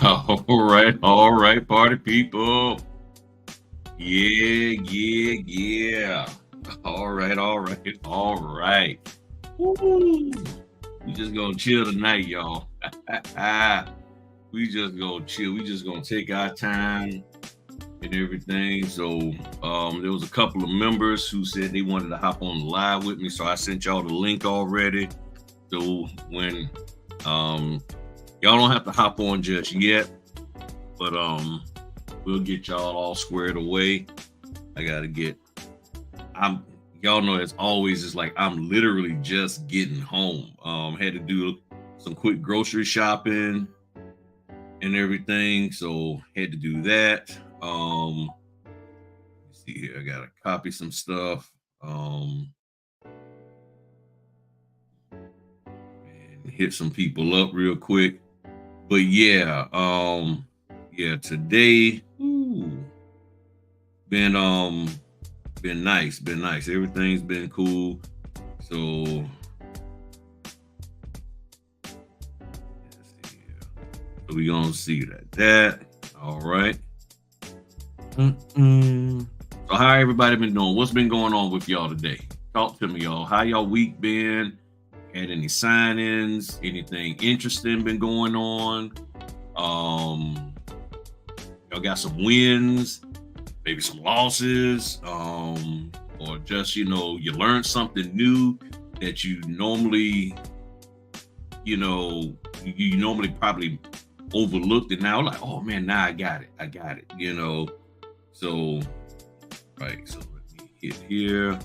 All right, party people. Yeah. All right. Woo. We just gonna chill tonight, y'all. We just gonna chill. We just gonna take our time and everything. So, there was a couple of members who said they wanted to hop on the live with me, so I sent y'all the link already. So when y'all don't have to hop on just yet, but we'll get y'all all squared away. I gotta get. Y'all know as always, it's like I'm literally just getting home. Had to do some quick grocery shopping and everything, so had to do that. Let's see here, I gotta copy some stuff. And hit some people up real quick. But yeah, today, been nice. Everything's been cool. So let's see here. So we gonna see that. All right. So how everybody been doing? What's been going on with y'all today? Talk to me, y'all. How y'all week been? Had any sign-ins? Anything interesting been going on? Y'all got some wins, maybe some losses, or just you learned something new that you normally probably overlooked, and now like, oh man, now I got it. So right, so let me hit here.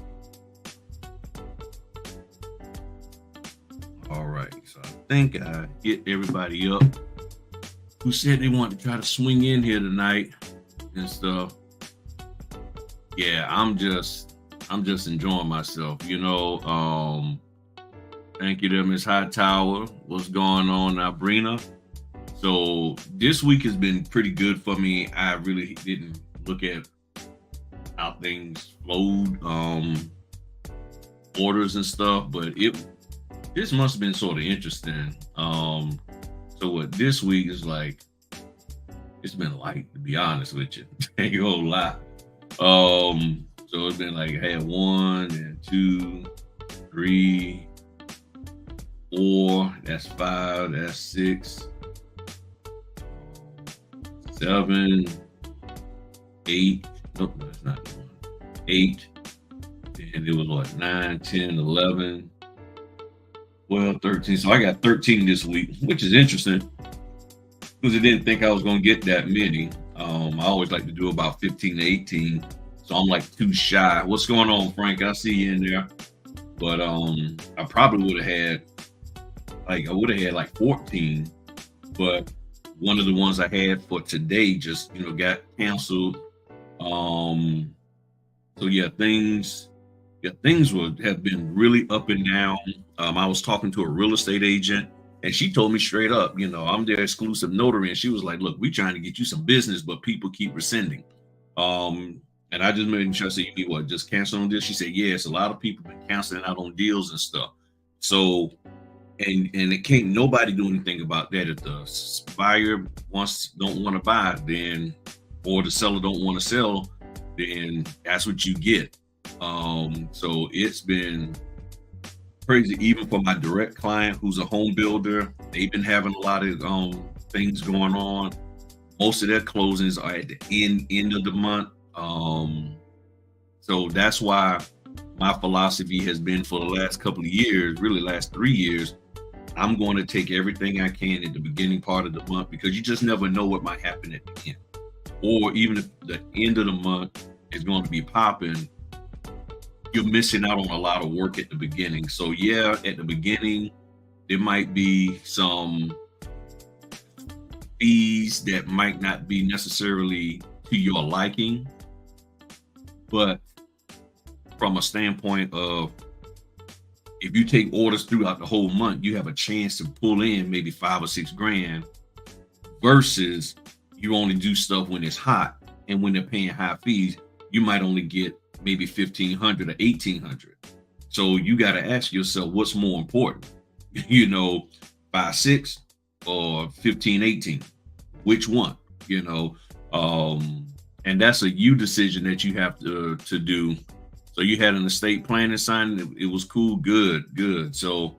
All right, so I think I hit everybody up who said they wanted to try to swing in here tonight and stuff. Yeah, I'm just enjoying myself, Thank you to Miss Hightower. What's going on, Abrina? So this week has been pretty good for me. I really didn't look at how things flowed, orders and stuff, but this must have been sort of interesting. So what this week is like, it's been like, to be honest with you, ain't gonna lie. So it's been like, I had 1 and 2, 3, 4, that's 5, that's 6, 7, 8. Nope, that's not the one. 8. And it was what, 9, 10, 11, 12, 13. So I got 13 this week, which is interesting because I didn't think I was going to get that many. I always like to do about 15 to 18. So I'm like too shy. What's going on, Frank? I see you in there. But I probably would have had like 14. But one of the ones I had for today just, got canceled. So yeah, things have been really up and down. I was talking to a real estate agent and she told me straight up, I'm their exclusive notary. And she was like, look, we're trying to get you some business, but people keep rescinding. And I just made sure I said, you need what, just cancel on this? She said, yes, a lot of people been canceling out on deals and stuff. So, and it can't nobody do anything about that. If the buyer don't want to buy, then, or the seller don't want to sell, then that's what you get. So it's been crazy, even for my direct client who's a home builder. They've been having a lot of things going on. Most of their closings are at the end of the month. So that's why my philosophy has been for the last couple of years, really last 3 years, I'm going to take everything I can at the beginning part of the month, because you just never know what might happen at the end. Or even if the end of the month is going to be popping, you're missing out on a lot of work at the beginning. So yeah, at the beginning, there might be some fees that might not be necessarily to your liking, but from a standpoint of, if you take orders throughout the whole month, you have a chance to pull in maybe 5 or 6 grand, versus you only do stuff when it's hot, and when they're paying high fees, you might only get maybe 1,500 or 1,800. So you got to ask yourself, what's more important, 5, 6 or 15, 18? which one, and that's a you decision that you have to do. So you had an estate planning sign. It was cool. Good. So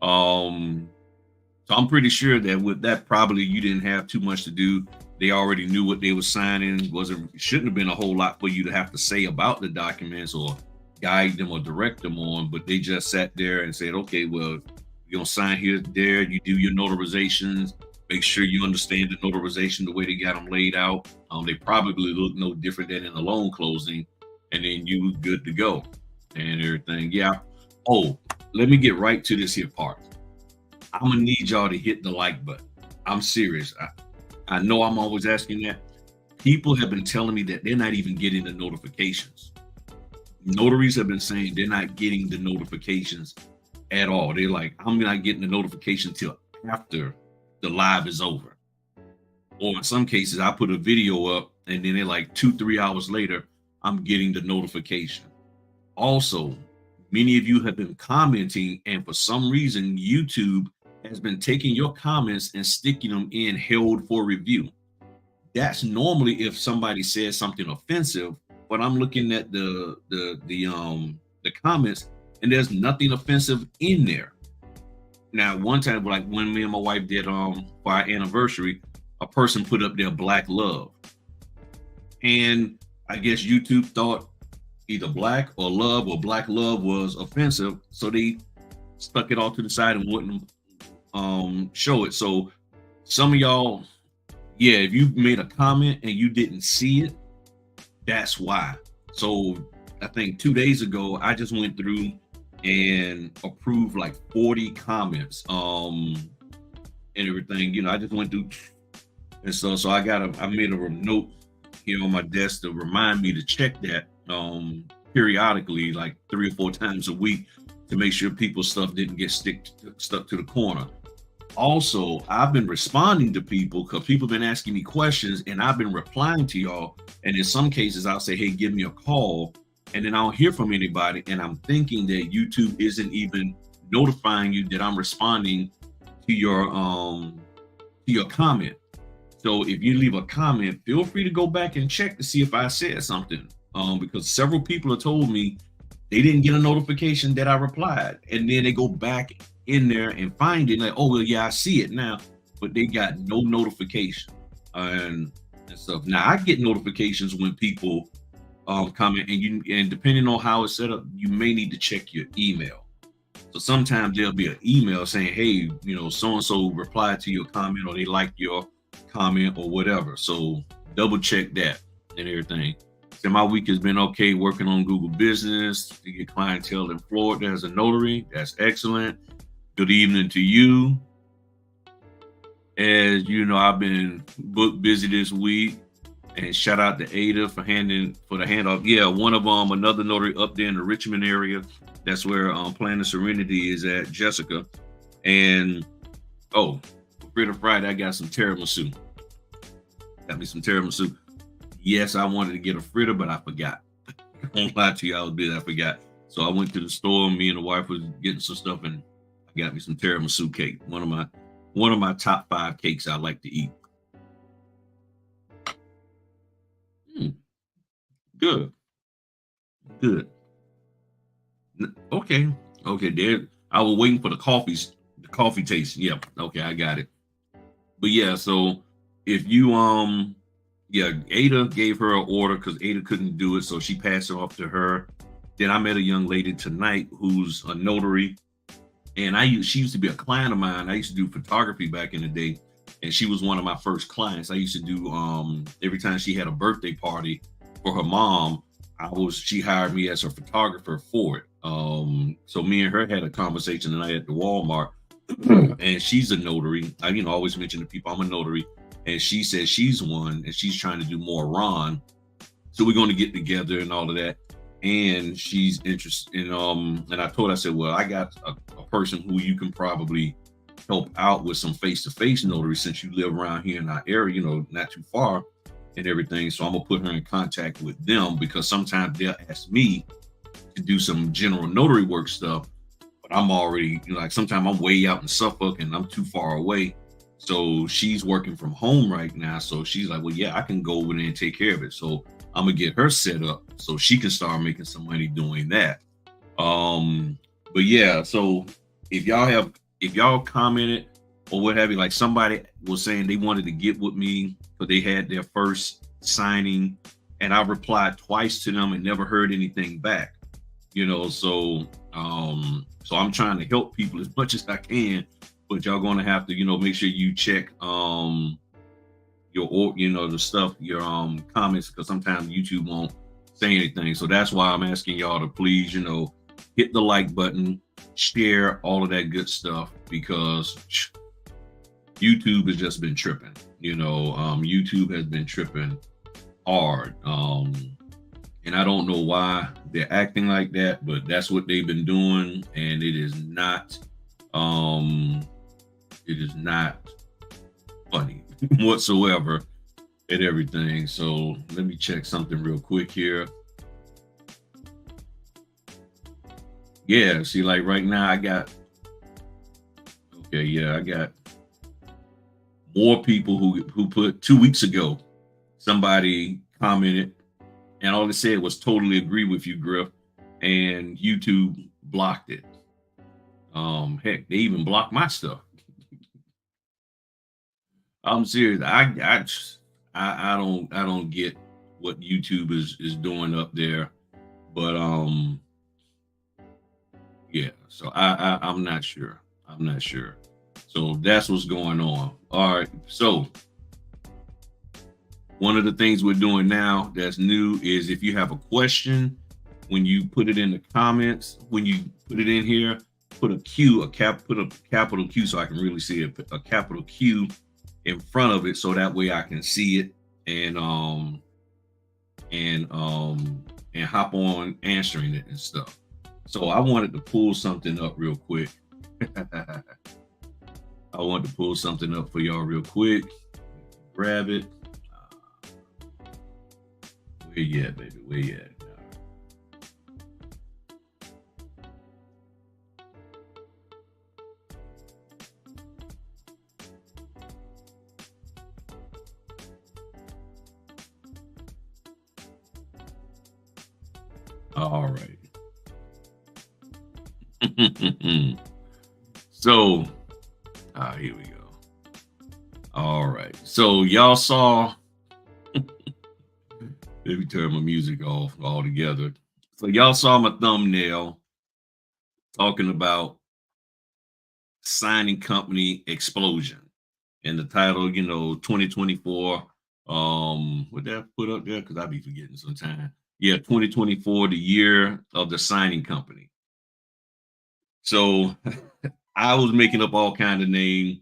I'm pretty sure that with that, probably you didn't have too much to do. They already knew what they were signing. Shouldn't have been a whole lot for you to have to say about the documents or guide them or direct them on, but they just sat there and said, okay, well, you're gonna sign here, there, you do your notarizations, make sure you understand the notarization the way they got them laid out. They probably look no different than in a loan closing, and then you good to go and everything. Yeah. Oh, let me get right to this here part. I'm gonna need y'all to hit the like button. I'm serious. I know I'm always asking that. People have been telling me that they're not even getting the notifications. Notaries have been saying they're not getting the notifications at all. They're like, I'm not getting the notification till after the live is over. Or in some cases, I put a video up and then they're like 2-3 hours later, I'm getting the notification. Also, many of you have been commenting, and for some reason, YouTube has been taking your comments and sticking them in held for review. That's normally if somebody says something offensive, but I'm looking at the comments and there's nothing offensive in there. Now, one time, like when me and my wife did for our anniversary, a person put up their black love. And I guess YouTube thought either black or love or black love was offensive, so they stuck it all to the side and wouldn't show it. So some of y'all, yeah, if you made a comment and you didn't see it, that's why. So I think 2 days ago, I just went through and approved like 40 comments and everything. I just went through, and so I made a note here on my desk to remind me to check that periodically, like 3 or 4 times a week, to make sure people's stuff didn't get stuck to the corner. Also, I've been responding to people because people have been asking me questions and I've been replying to y'all. And in some cases, I'll say, hey, give me a call. And then I don't hear from anybody. And I'm thinking that YouTube isn't even notifying you that I'm responding to your comment. So if you leave a comment, feel free to go back and check to see if I said something. Because several people have told me they didn't get a notification that I replied. And then they go back in there and find it like, oh, well, yeah, I see it now, but they got no notification and stuff. Now I get notifications when people comment, and depending on how it's set up, you may need to check your email. So sometimes there'll be an email saying, hey, so-and-so replied to your comment, or they liked your comment or whatever. So double check that and everything. So my week has been okay, working on Google Business to get clientele in Florida as a notary. That's excellent. Good evening to you. As you know, I've been booked busy this week, and shout out to Ada for the handoff. Yeah, one of another notary up there in the Richmond area. That's where Planet Serenity is at, Jessica. And for Fritter Friday, I got some tiramisu. Got me some tiramisu. Yes, I wanted to get a fritter, but I forgot. I won't lie to you, I was busy, I forgot. So I went to the store. Me and the wife was getting some stuff, and I got me some tiramisu cake. One of my top 5 cakes I like to eat. Good. Okay. There. I was waiting for the coffee taste. Yeah. Okay, I got it. But yeah, so if you Ada gave her an order because Ada couldn't do it, so she passed it off to her. Then I met a young lady tonight who's a notary, and she used to be a client of mine. I used to do photography back in the day, and she was one of my first clients. I used to do every time she had a birthday party for her mom, she hired me as her photographer for it. So me and her had a conversation tonight at the Walmart, and she's a notary. I always mention to people I'm a notary, and she says she's one, and she's trying to do more Ron. So we're going to get together and all of that. And she's interested in and I told her, I said, well, I got a person who you can probably help out with some face-to-face notary, since you live around here in our area, not too far and everything. So I'm gonna put her in contact with them, because sometimes they'll ask me to do some general notary work stuff, but I'm already, like sometimes I'm way out in Suffolk and I'm too far away. So she's working from home right now. So she's like, well, yeah, I can go over there and take care of it. So I'm gonna get her set up so she can start making some money doing that. Um, but yeah, so if y'all have if y'all commented or what have you, like somebody was saying they wanted to get with me, but they had their first signing, and I replied twice to them and never heard anything back. So I'm trying to help people as much as I can, but y'all gonna have to, make sure you check the stuff, your comments, because sometimes YouTube won't say anything. So that's why I'm asking y'all to please, hit the like button, share all of that good stuff, because YouTube has just been tripping. YouTube has been tripping hard. And I don't know why they're acting like that, but that's what they've been doing, and it is not funny whatsoever at everything. So let me check something real quick here. Yeah, see, like right now I got more people who put 2 weeks ago, somebody commented and all it said was totally agree with you, Griff, and YouTube blocked it. Heck, they even blocked my stuff. I'm serious. I don't get what YouTube is doing up there, but yeah. So I'm not sure. I'm not sure. So that's what's going on. All right. So one of the things we're doing now that's new is if you have a question, when you put it in the comments, when you put it in here, put a Q, put a capital Q so I can really see it, a capital Q in front of it, so that way I can see it and hop on answering it and stuff. So I wanted to pull something up real quick. I wanted to pull something up for y'all real quick. Grab it. Where you at, baby? Where you at? All right. So, here we go. All right. So y'all saw. Let me turn my music off altogether. So y'all saw my thumbnail talking about signing company explosion, and the title, 2024. What did I put up there? Because I be forgetting sometimes. Yeah, 2024, the year of the signing company. So I was making up all kind of names,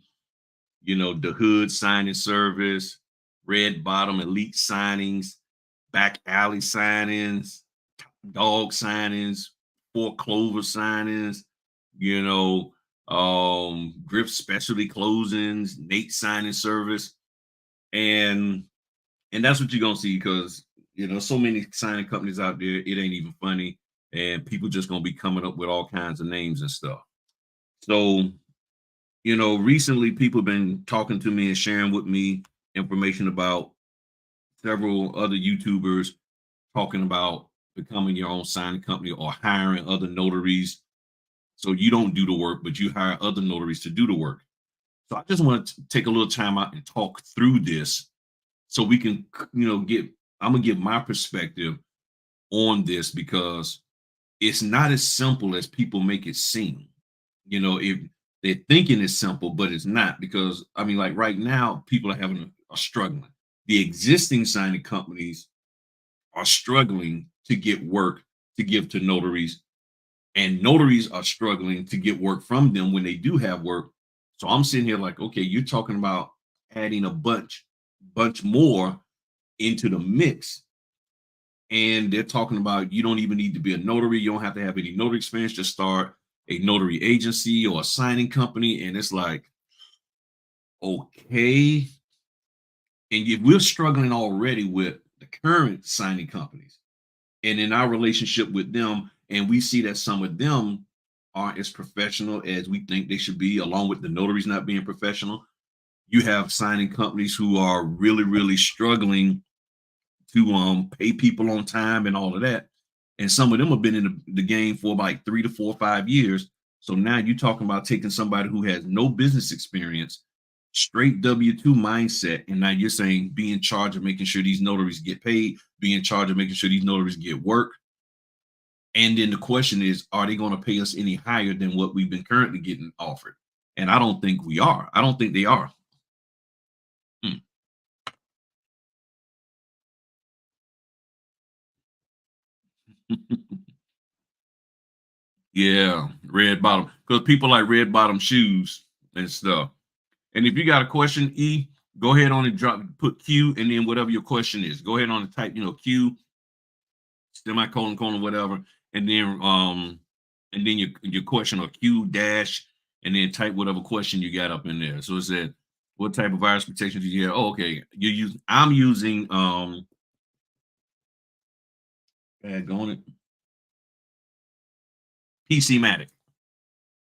the Hood Signing Service, Red Bottom Elite Signings, Back Alley Signings, Dog Signings, Four Clover Signings, Griff Specialty Closings, Nate Signing Service, and that's what you're gonna see, because so many signing companies out there, it ain't even funny, and people just gonna be coming up with all kinds of names and stuff. So, recently people have been talking to me and sharing with me information about several other YouTubers talking about becoming your own signing company or hiring other notaries. So you don't do the work, but you hire other notaries to do the work. So I just want to take a little time out and talk through this so we can, I'm going to give my perspective on this, because it's not as simple as people make it seem. If they're thinking it's simple, but it's not, because like right now, people are struggling. The existing signing companies are struggling to get work to give to notaries, and notaries are struggling to get work from them when they do have work. So I'm sitting here like, okay, you're talking about adding a bunch more into the mix, and they're talking about you don't even need to be a notary, you don't have to have any notary experience, just start a notary agency or a signing company. And it's like, okay, and if we're struggling already with the current signing companies and in our relationship with them, and we see that some of them aren't as professional as we think they should be, along with the notaries not being professional, You have signing companies who are really, really struggling to pay people on time and all of that. And some of them have been in the game for like 3 to 4 or 5 years. So now you're talking about taking somebody who has no business experience, straight W-2 mindset, and now you're saying be in charge of making sure these notaries get paid, be in charge of making sure these notaries get work. And then the question is, are they going to pay us any higher than what we've been currently getting offered? And I don't think we are. I don't think they are. Hmm. Yeah, red bottom. Because people like red bottom shoes and stuff. And if you got a question, E, go ahead on and put Q, and then whatever your question is. Go ahead on and type, Q, semicolon, colon, whatever, and then your question, or Q dash, and then type whatever question you got up in there. So it said, what type of virus protection do you have? Oh, okay. I'm using going it PC Matic.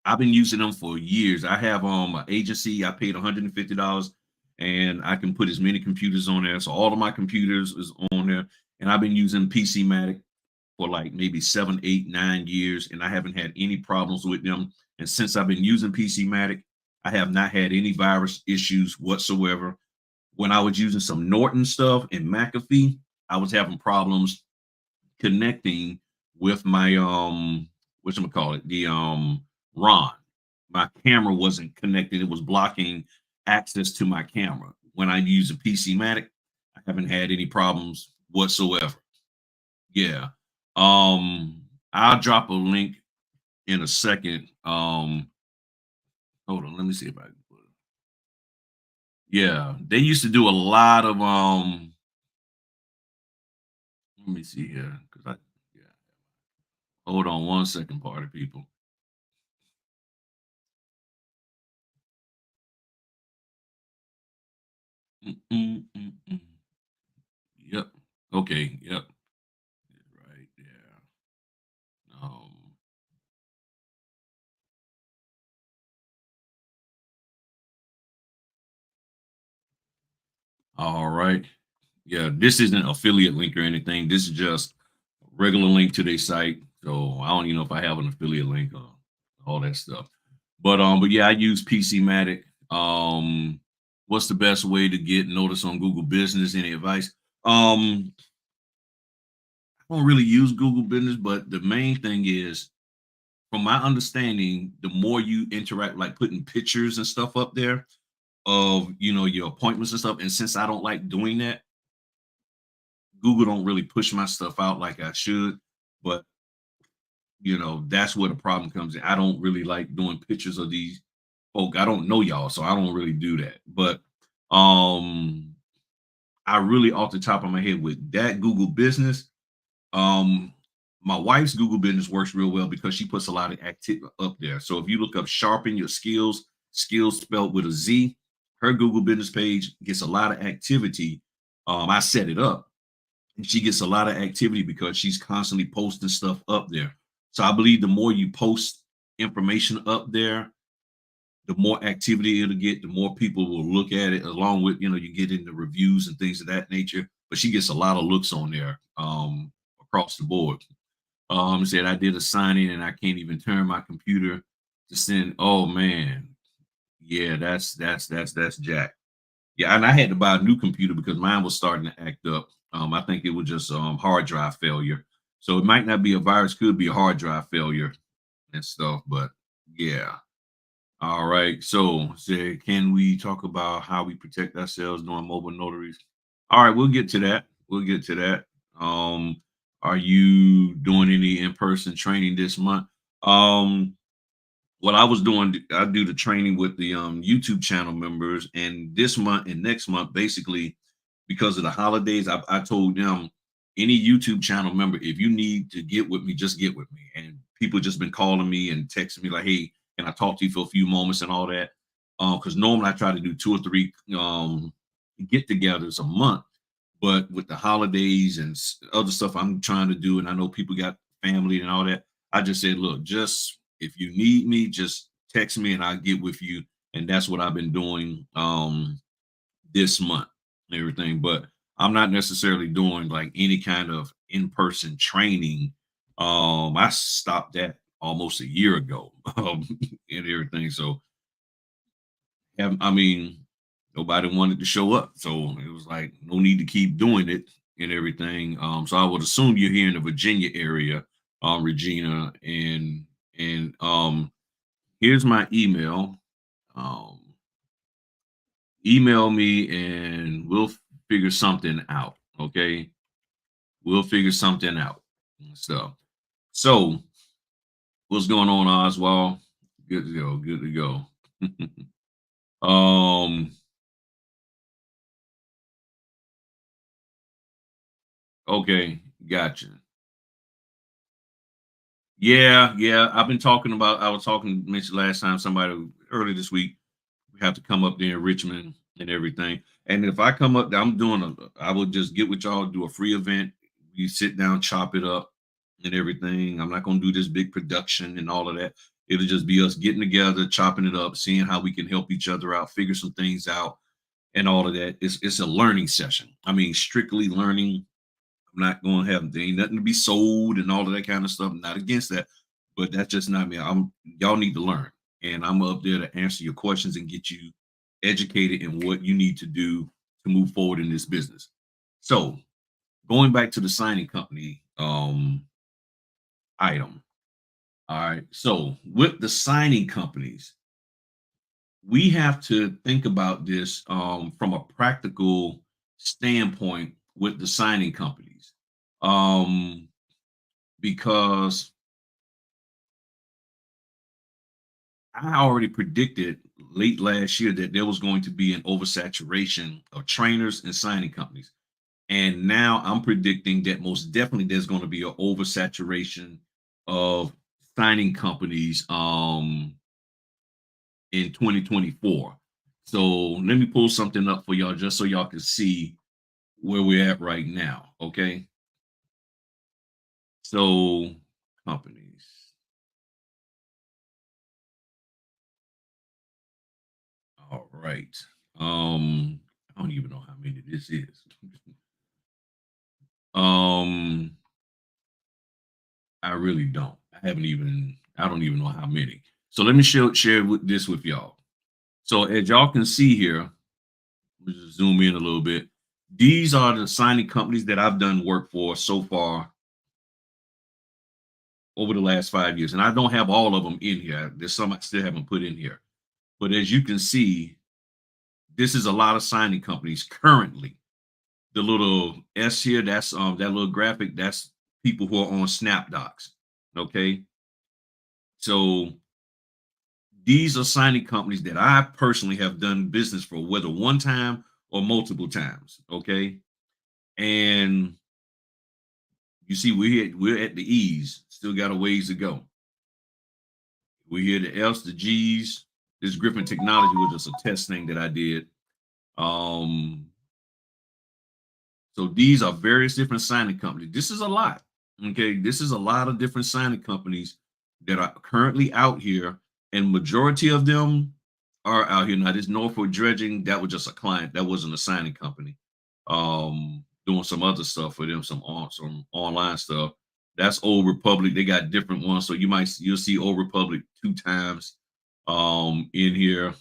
I've been using them for years. I have an agency. I paid $150, and I can put as many computers on there. So all of my computers is on there, and I've been using PC Matic for like maybe 7, 8, 9 years, and I haven't had any problems with them. And since I've been using PC Matic, I have not had any virus issues whatsoever. When I was using some Norton stuff and McAfee, I was having problems connecting with my whatchamacallit, the Ron. My camera wasn't connected, it was blocking access to my camera. When I use a PC Matic, I haven't had any problems whatsoever. Yeah. I'll drop a link in a second. Hold on, let me see if I can put it. Yeah, they used to do a lot of let me see here, because I yeah. Hold on one second, party people. Mm, mm, mm, mm. Yep. Okay. Yep. Right there. Um. All right. Yeah. This isn't affiliate link or anything. This is just a regular link to their site. So I don't even know if I have an affiliate link or all that stuff. But yeah, I use PC Matic. What's the best way to get notice on Google Business? Any advice? I don't really use Google Business, but the main thing is, from my understanding, the more you interact, like putting pictures and stuff up there of your appointments and stuff, and since I don't like doing that, Google don't really push my stuff out like I should. But that's where the problem comes in. I don't really like doing pictures of these folk. I don't know y'all, so I don't really do that. But um I really, off the top of my head, with that Google Business, um my wife's Google Business works real well because she puts a lot of activity up there. So if you look up sharpen your skills, skills spelled with a Z, her Google Business page gets a lot of activity. I set it up, and she gets a lot of activity because she's constantly posting stuff up there. So I believe the more you post information up there, the more activity it'll get, the more people will look at it, along with, you get into reviews and things of that nature. But she gets a lot of looks on there across the board. Said I did a signing and I can't even turn my computer to send. Oh man, yeah, that's Jack. Yeah, and I had to buy a new computer because mine was starting to act up. I think it was just hard drive failure. So it might not be a virus, could be a hard drive failure and stuff. But yeah. All right. So, say, can we talk about how we protect ourselves during mobile notaries? All right, we'll get to that. We'll get to that. Are you doing any in-person training this month? Um, what I was doing, I do the training with the YouTube channel members, and this month and next month, basically, because of the holidays, I told them, any YouTube channel member, if you need to get with me, just get with me. And people just been calling me and texting me like, "Hey, can I talk to you for a few moments?" and all that. Because normally I try to do 2 or 3 get-togethers a month, but with the holidays and other stuff I'm trying to do, and I know people got family and all that, I just said, look, just if you need me, just text me and I'll get with you, and that's what I've been doing this month and everything. But I'm not necessarily doing like any kind of in-person training. I stopped that almost a year ago, and everything. So I mean, nobody wanted to show up, so it was like no need to keep doing it and everything. So I would assume you're here in the Virginia area, Regina, and here's my email. Um, Email me and we'll figure something out. Okay, we'll figure something out and stuff. So what's going on, Oswald? Good to go. Good to go. um. Okay. Gotcha. Yeah, yeah. I've been talking about. I was talking mentioned last time. Somebody early this week. We have to come up there in Richmond and everything. And if I come up, I'm doing a. I will just get with y'all, do a free event. You sit down, chop it up, and everything. I'm not going to do this big production and all of that. It'll just be us getting together, chopping it up, seeing how we can help each other out, figure some things out, and all of that. It's a learning session. I mean, strictly learning. I'm not going to have there ain't nothing to be sold and all of that kind of stuff. I'm not against that, but that's just not me. Y'all need to learn, and I'm up there to answer your questions and get you educated in what you need to do to move forward in this business. So, going back to the signing company item. All right. So, with the signing companies, we have to think about this from a practical standpoint with the signing companies. Um, because I already predicted late last year that there was going to be an oversaturation of trainers and signing companies. And now I'm predicting that most definitely there's going to be an oversaturation of signing companies in 2024. So let me pull something up for y'all just so y'all can see where we're at right now. Okay. So companies. All right. I don't even know how many this is. um, I really don't. I don't even know how many. So let me share this with y'all. So as y'all can see here, let me just zoom in a little bit. These are the signing companies that I've done work for so far over the last 5 years. And I don't have all of them in here. There's some I still haven't put in here. But as you can see, this is a lot of signing companies currently. The little S here, that's that little graphic, that's people who are on SnapDocs. Okay. So these are signing companies that I personally have done business for, whether one time or multiple times. Okay. And you see, we're at the E's, still got a ways to go. We're here the F's, the G's. This Griffin Technology was just a test thing that I did. Um, so these are various different signing companies. This is a lot. Okay, this is a lot of different signing companies that are currently out here, and majority of them are out here now. This Norfolk Dredging, that was just a client, that wasn't a signing company. Doing some other stuff for them, some online stuff. That's Old Republic. They got different ones, so you'll see Old Republic two times in here.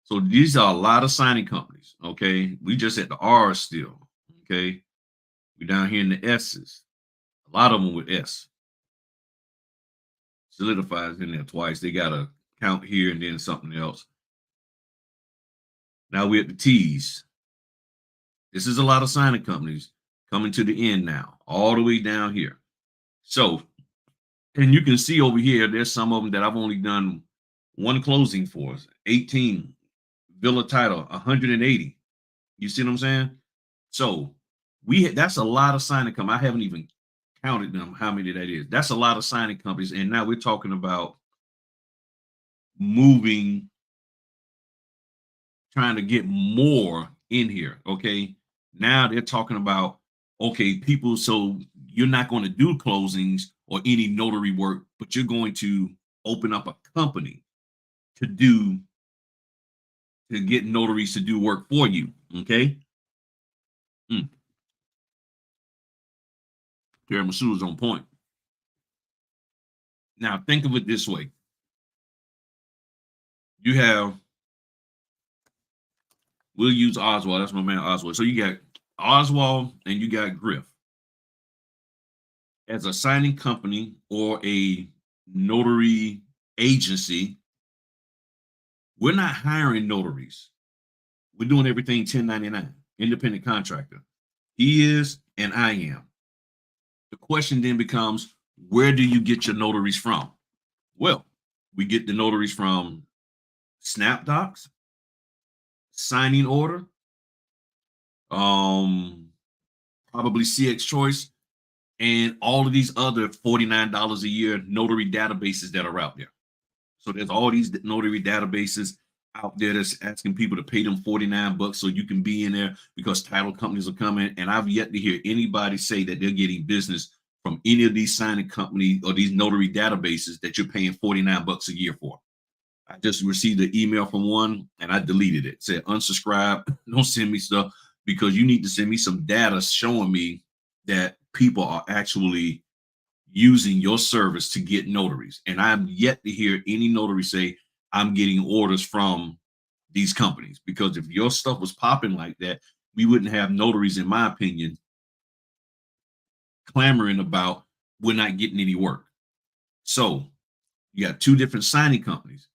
So these are a lot of signing companies. Okay, we just at the R still. Okay, we down here in the S's. A lot of them with S. Solidifies in there twice. They got a count here and then something else. Now we're at the T's. This is a lot of signing companies coming to the end now, all the way down here. So, and you can see over here, there's some of them that I've only done one closing for. 18 Villa title, 180. You see what I'm saying? So that's a lot of signing companies. I haven't even counted them how many that is. That's a lot of signing companies. And now we're talking about moving, trying to get more in here. Okay. Now they're talking about, okay, people, so you're not going to do closings or any notary work, but you're going to open up a company. to get notaries to do work for you. Okay. Mm. Tiramisu is on point. Now think of it this way. You have, we'll use Oswald. That's my man Oswald. So you got Oswald and you got Griff. As a signing company or a notary agency, we're not hiring notaries. We're doing everything 1099, independent contractor. He is, and I am. The question then becomes, where do you get your notaries from? Well, we get the notaries from SnapDocs, signing order, probably CX Choice, and all of these other $49 a year notary databases that are out there. So there's all these notary databases out there that's asking people to pay them 49 bucks so you can be in there because title companies are coming. And I've yet to hear anybody say that they're getting business from any of these signing companies or these notary databases that you're paying 49 bucks a year for. I just received an email from one and I deleted it. It said unsubscribe, don't send me stuff, because you need to send me some data showing me that people are actually using your service to get notaries. And I'm yet to hear any notary say, I'm getting orders from these companies. Because if your stuff was popping like that, we wouldn't have notaries, in my opinion, clamoring about we're not getting any work. So you got two different signing companies.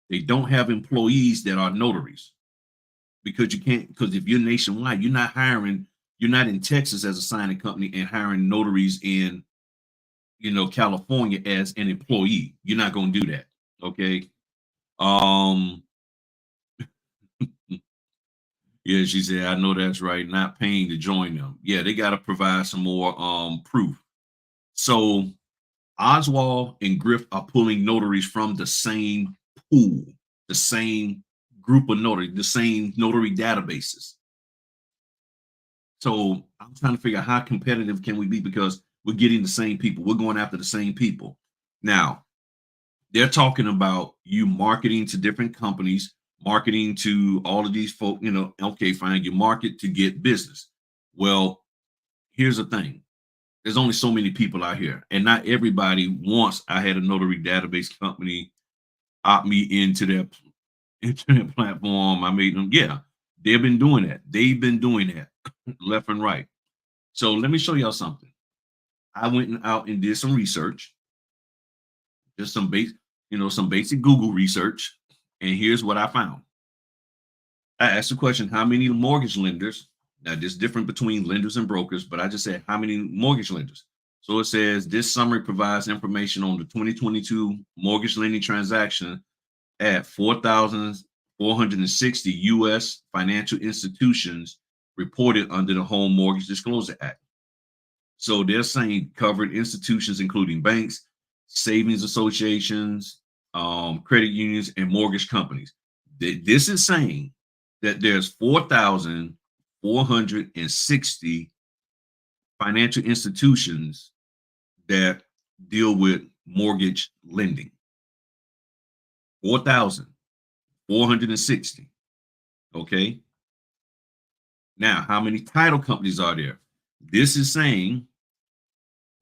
They don't have employees that are notaries, because you can't, because if you're nationwide, you're not hiring, you're not in Texas as a signing company and hiring notaries in, California as an employee. You're not going to do that. Okay. Um, yeah, she said, I know that's right. Not paying to join them. Yeah, they got to provide some more proof. So Oswald and Griff are pulling notaries from the same pool, the same group of notaries, the same notary databases. So I'm trying to figure out how competitive can we be, because we're getting the same people. We're going after the same people. Now, they're talking about you marketing to different companies, marketing to all of these folk, okay, fine, you market to get business. Well, here's the thing. There's only so many people out here, and not everybody wants, I had a notary database company opt me into their internet platform. I made them, yeah, they've been doing that. They've been doing that left and right. So let me show y'all something. I went out and did some research, just some basic Google research, and here's what I found. I asked the question, how many mortgage lenders? Now, there's different between lenders and brokers, but I just said, how many mortgage lenders? So it says this summary provides information on the 2022 mortgage lending transaction at 4,460 U.S. financial institutions reported under the Home Mortgage Disclosure Act. So they're saying covered institutions, including banks, savings associations, credit unions, and mortgage companies. This is saying that there's 4,460 financial institutions that deal with mortgage lending. 4,460. Okay. Now, how many title companies are there? This is saying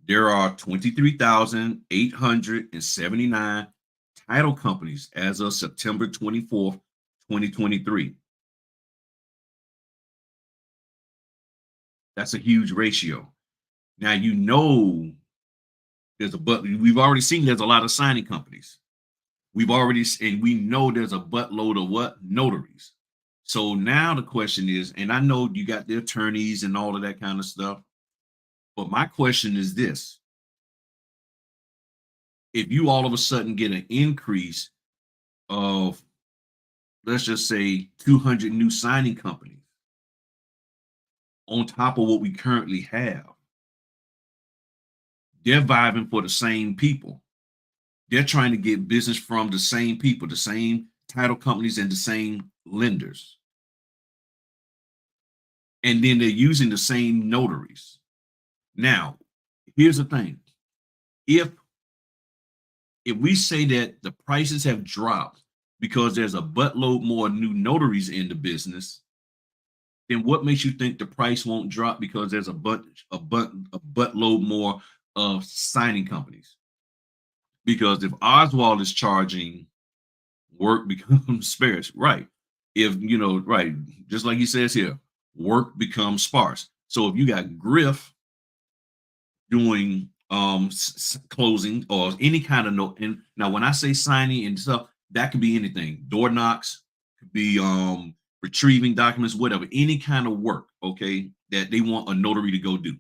there are 23,879 title companies as of September 24th, 2023. That's a huge ratio. Now, we've already seen there's a lot of signing companies. We know there's a buttload of notaries. So now the question is, and I know you got the attorneys and all of that kind of stuff, but my question is this: if you all of a sudden get an increase of, let's just say, 200 new signing companies on top of what we currently have, they're vibing for the same people. They're trying to get business from the same people, the same title companies and the same lenders. And then they're using the same notaries. Now, here's the thing. If we say that the prices have dropped because there's a buttload more new notaries in the business, then what makes you think the price won't drop because there's a buttload more of signing companies? Because if Oswald is charging, work becomes scarce, right? If you know, right, just like he says here, work becomes sparse. So if you got Griff doing closing or any kind of note, and now when I say signing and stuff, that could be anything. Door knocks, could be retrieving documents, whatever, any kind of work, okay, that they want a notary to go do.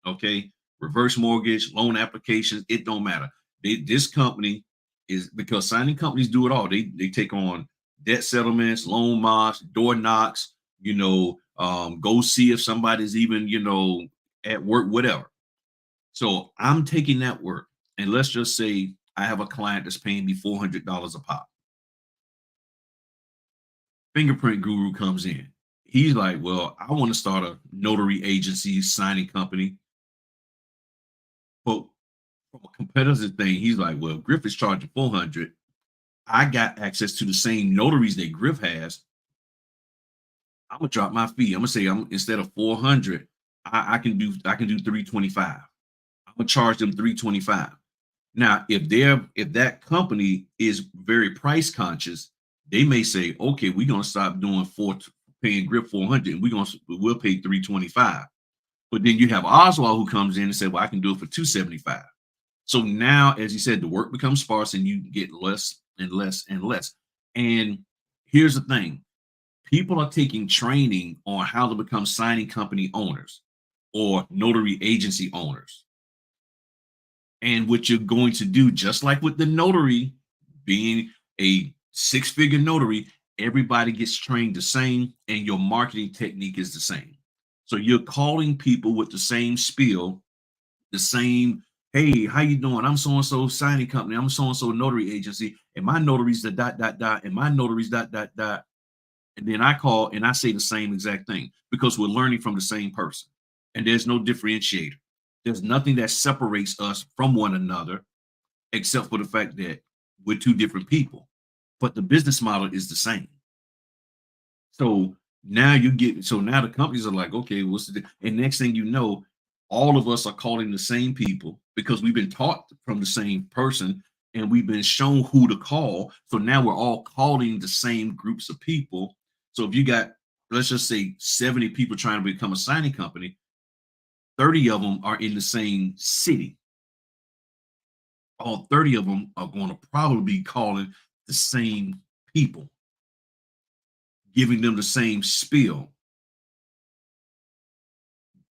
Okay. Reverse mortgage, loan applications, it don't matter. This company is, because signing companies do it all. They take on debt settlements, loan mods, door knocks, go see if somebody's even, at work, whatever. So I'm taking that work, and let's just say I have a client that's paying me $400 a pop. Fingerprint Guru comes in. He's like, well, I want to start a notary agency signing company. But from a competitive thing, he's like, well, Griff is charging 400. I got access to the same notaries that Griff has. I'm gonna drop my fee. I'm gonna say, instead of 400, I can do 325. I'm gonna charge them 325. Now, if that company is very price conscious, they may say, okay, we're gonna stop doing paying Grip 400, and we'll pay 325. But then you have Oswald who comes in and say, well, I can do it for 275. So now, as you said, the work becomes sparse and you get less and less and less. And here's the thing: people are taking training on how to become signing company owners or notary agency owners. And what you're going to do, just like with the notary being a six-figure notary, everybody gets trained the same, and your marketing technique is the same. So you're calling people with the same spiel, the same, hey, how you doing? I'm so-and-so signing company. I'm so-and-so notary agency. And my notary's the ... And my notary's ... And then I call and I say the same exact thing because we're learning from the same person. And there's no differentiator. There's nothing that separates us from one another except for the fact that we're two different people. But the business model is the same. So now now the companies are like, okay, and next thing you know, all of us are calling the same people because we've been taught from the same person and we've been shown who to call. So now we're all calling the same groups of people. So if you got, let's just say 70 people trying to become a signing company, 30 of them are in the same city. All 30 of them are going to probably be calling the same people, giving them the same spiel.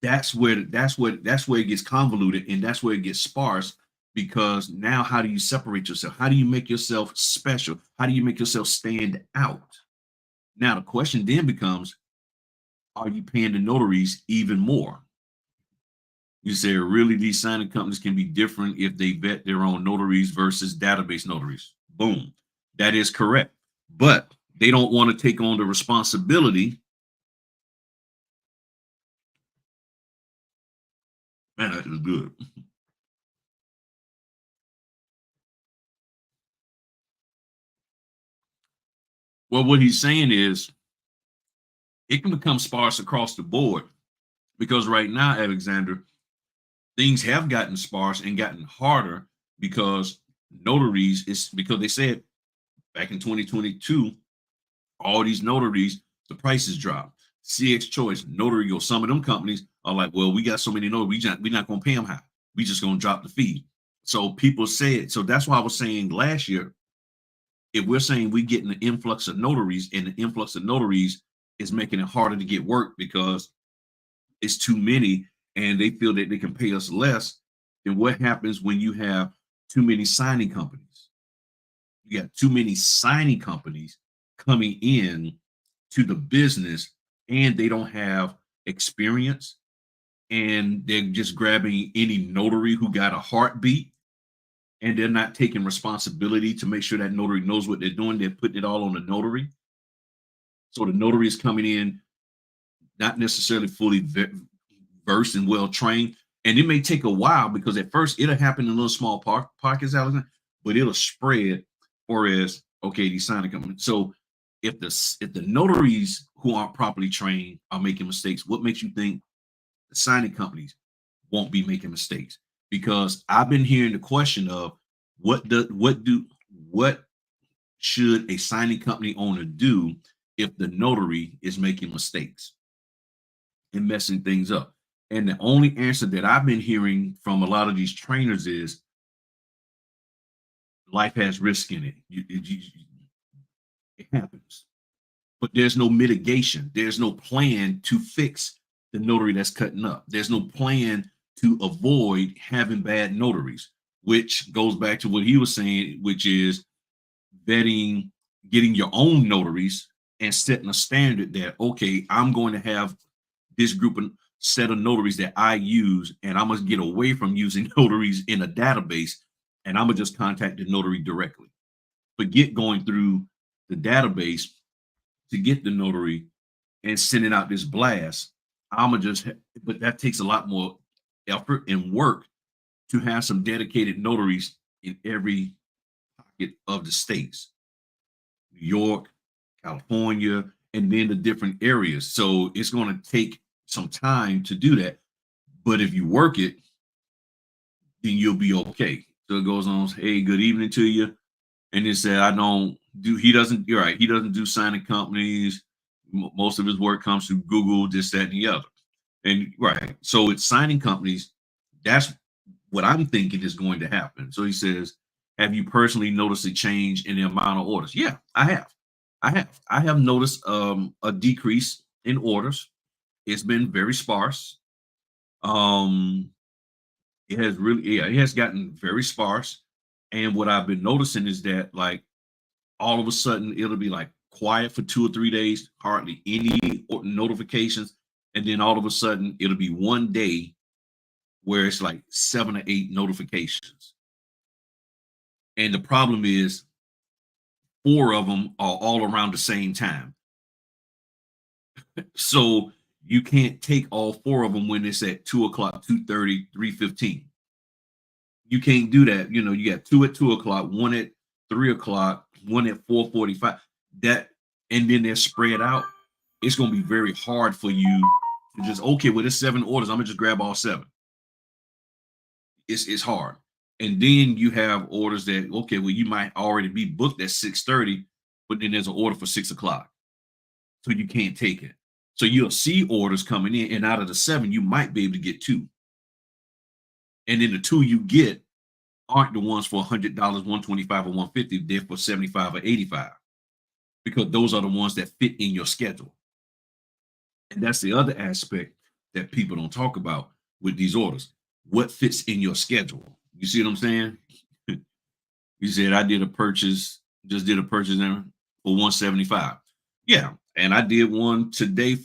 That's where it gets convoluted, and that's where it gets sparse, because now how do you separate yourself? How do you make yourself special? How do you make yourself stand out? Now the question then becomes, are you paying the notaries even more? You say, really, these signing companies can be different if they vet their own notaries versus database notaries. Boom. That is correct. But they don't want to take on the responsibility. Man, that is good. Well, what he's saying is it can become sparse across the board because right now, Alexander, things have gotten sparse and gotten harder because notaries is because they said back in 2022, all these notaries, the prices dropped. CX Choice, Notary Go, some of them companies are like, well, we got so many notaries, we're not going to pay them high. We just going to drop the fee. So people said, so that's why I was saying last year, if we're saying we're getting an influx of notaries and the influx of notaries is making it harder to get work because it's too many and they feel that they can pay us less, then what happens when you have too many signing companies? You got too many signing companies coming in to the business and they don't have experience and they're just grabbing any notary who got a heartbeat and they're not taking responsibility to make sure that notary knows what they're doing. They're putting it all on the notary. So the notary is coming in not necessarily fully versed and well trained. And it may take a while because at first it'll happen in little small pockets, Alexander, but it'll spread. Whereas Okay, these signing companies. So if the notaries who aren't properly trained are making mistakes, what makes you think the signing companies won't be making mistakes? Because I've been hearing the question of what should a signing company owner do if the notary is making mistakes and messing things up? And the only answer that I've been hearing from a lot of these trainers is life has risk in it. It happens, but there's no mitigation. There's no plan to fix the notary that's cutting up. There's no plan to avoid having bad notaries, which goes back to what he was saying, which is vetting, getting your own notaries and setting a standard that, okay, I'm going to have this group and set of notaries that I use, and I'm gonna get away from using notaries in a database, and I'm gonna just contact the notary directly. Forget going through the database to get the notary and sending out this blast. I'm gonna just, but that takes a lot more effort and work to have some dedicated notaries in every pocket of the states, New York, California, and then the different areas. So it's going to take some time to do that. But if you work it, then you'll be okay. So it goes on, hey, good evening to you. And he said, I don't do, he doesn't, you're right, he doesn't do signing companies. Most of his work comes through Google, this, that, and the other. And right. So it's signing companies. That's what I'm thinking is going to happen. So he says, have you personally noticed a change in the amount of orders? Yeah, I have. I have noticed a decrease in orders. It's been very sparse. Um, it has really, yeah, it has gotten very sparse. And what I've been noticing is that, like, all of a sudden it'll be like quiet for 2 or 3 days, hardly any notifications, and then all of a sudden it'll be one day where it's like 7 or 8 notifications. And the problem is 4 of them are all around the same time. So you can't take all 4 of them when it's at 2 o'clock, 2:30, 3:15. You can't do that. You know, you got two at 2 o'clock, one at 3 o'clock, one at 4:45. That, and then they're spread out. It's gonna be very hard for you to just, okay, well, there's 7 orders. I'm gonna just grab all 7. It's hard. And then you have orders that, okay, well, you might already be booked at 6:30, but then there's an order for 6 o'clock. So you can't take it. So you'll see orders coming in, and out of the 7, you might be able to get 2. And then the 2 you get aren't the ones for $100, 125 or 150. They're for 75 or 85, because those are the ones that fit in your schedule. And that's the other aspect that people don't talk about with these orders. What fits in your schedule? You see what I'm saying? You said I did a purchase, just did a purchase for 175. Yeah. And I did one today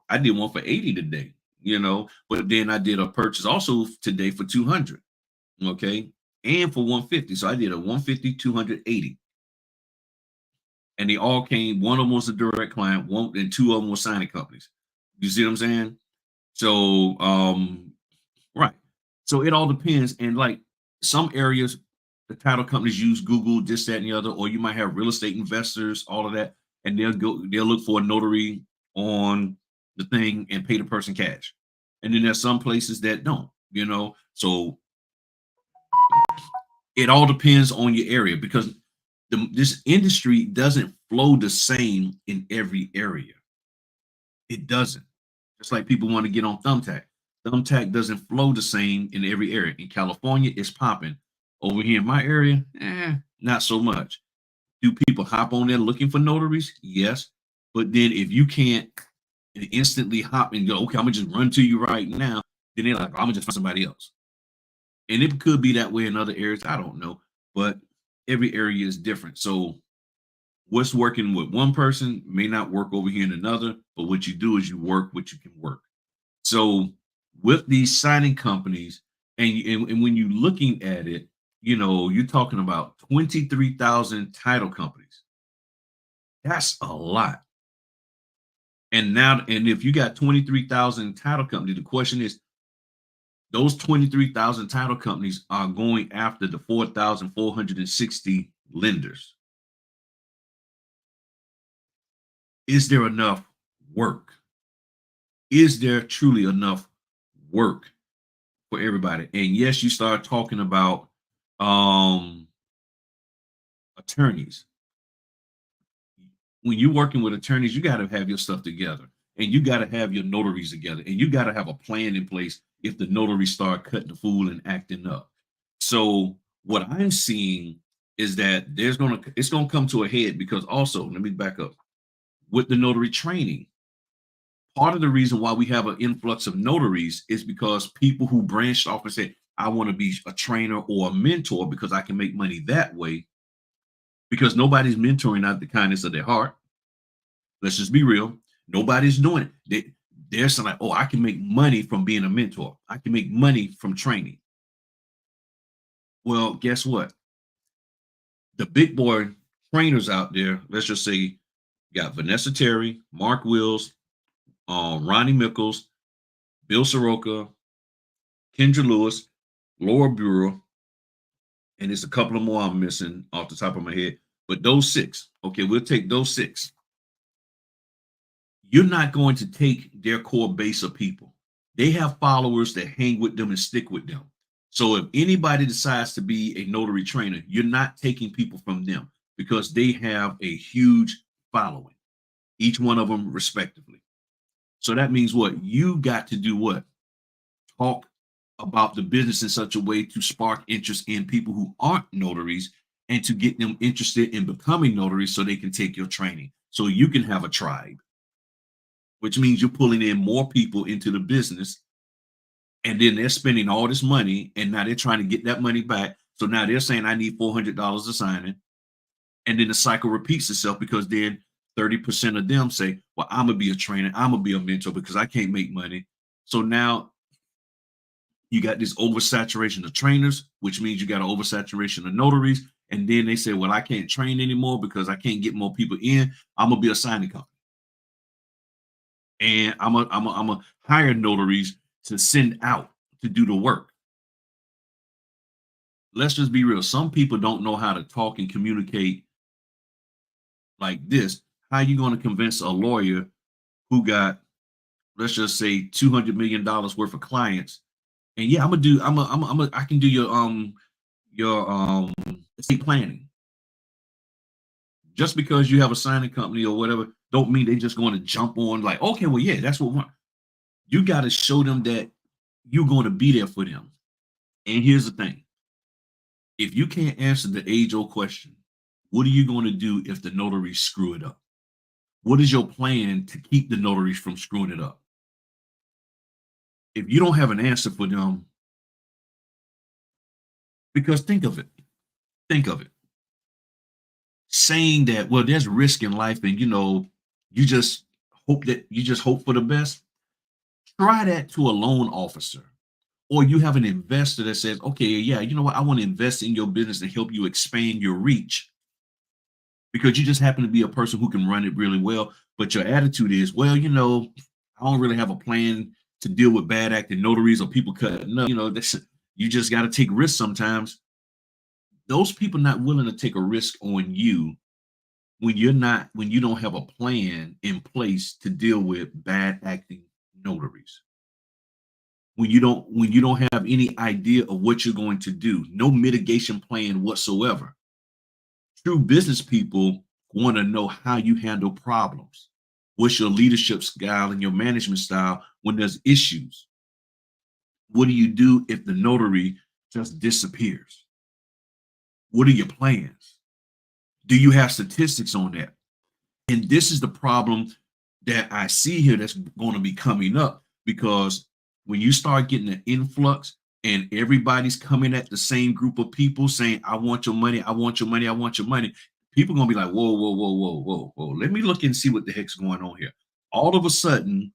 I did one for 80 today, but then I did a purchase also today for 200. Okay. And for 150. So I did a 150, 280. And they all came, one of them was a direct client, one and 2 of them were signing companies. You see what I'm saying? So right. So it all depends. And like some areas, the title companies use Google, this, that, and the other, or you might have real estate investors, all of that, and they'll look for a notary on the thing and pay the person cash. And then there's some places that don't. So it all depends on your area, because this industry doesn't flow the same in every area. It doesn't. Just like people want to get on Thumbtack. Thumbtack doesn't flow the same in every area. In California, it's popping. Over here in my area, not so much. Do people hop on there looking for notaries? Yes. But then if you can't instantly hop and go, okay, I'm gonna just run to you right now, then they're like, I'm gonna just find somebody else. And it could be that way in other areas. I don't know. But every area is different. So what's working with one person may not work over here in another, but what you do is you work what you can work. So with these signing companies, and when you're looking at it, you're talking about 23,000 title companies. That's a lot. And if you got 23,000 title companies, the question is, those 23,000 title companies are going after the 4,460 lenders. is there enough work? Is there truly enough work for everybody? And yes, you start talking about um attorneys. When you're working with attorneys, you got to have your stuff together, and you got to have your notaries together, and you got to have a plan in place if the notaries start cutting the fool and acting up. So what I'm seeing is that it's gonna come to a head, because also, let me back up, with the notary training, part of the reason why we have an influx of notaries is because people who branched off and said, I want to be a trainer or a mentor because I can make money that way, because nobody's mentoring out the kindness of their heart. Let's just be real. Nobody's doing it. They're saying like, oh, I can make money from being a mentor. I can make money from training. Well, guess what? The big boy trainers out there, let's just say, you got Vanessa Terry, Mark Wills, Ronnie Mickles, Bill Soroka, Kendra Lewis, Laura Bureau, and there's a couple of more I'm missing off the top of my head. But those six, okay, we'll take those six. You're not going to take their core base of people. They have followers that hang with them and stick with them. So if anybody decides to be a notary trainer, you're not taking people from them, because they have a huge following, each one of them respectively. So that means what? You got to do what? Talk about the business in such a way to spark interest in people who aren't notaries, and to get them interested in becoming notaries so they can take your training. So you can have a tribe, which means you're pulling in more people into the business, and then they're spending all this money, and now they're trying to get that money back. So now they're saying, I need $400 a signing. And then the cycle repeats itself, because then 30% of them say, well, I'm going to be a trainer, I'm going to be a mentor because I can't make money. So now you got this oversaturation of trainers, which means you got an oversaturation of notaries. And then they say, well, I can't train anymore because I can't get more people in. I'm going to be a signing company. And I'm a hire notaries to send out to do the work. Let's just be real. Some people don't know how to talk and communicate like this. How are you going to convince a lawyer who got, let's just say, $200 million worth of clients? And yeah, I can do your estate planning. Just because you have a signing company or whatever, don't mean they're just going to jump on like, okay, well, yeah, that's what we want. You got to show them that you're going to be there for them. And here's the thing. If you can't answer the age-old question, what are you going to do if the notaries screw it up? What is your plan to keep the notaries from screwing it up? If you don't have an answer for them, because think of it, saying that, well, there's risk in life, and you just hope for the best. Try that to a loan officer, or you have an investor that says, okay, yeah, you know what, I want to invest in your business and help you expand your reach, because you just happen to be a person who can run it really well. But your attitude is, well, I don't really have a plan to deal with bad acting notaries or people cutting up. You just got to take risks sometimes. Those people not willing to take a risk on you when you don't have a plan in place to deal with bad acting notaries. When you don't have any idea of what you're going to do, no mitigation plan whatsoever. True business people want to know how you handle problems. What's your leadership style and your management style when there's issues? What do you do if the notary just disappears? What are your plans? Do you have statistics on that? And this is the problem that I see here that's going to be coming up, because when you start getting an influx and everybody's coming at the same group of people saying, I want your money, I want your money, I want your money, people are going to be like, whoa, whoa, whoa, whoa, whoa, whoa. Let me look and see what the heck's going on here. All of a sudden,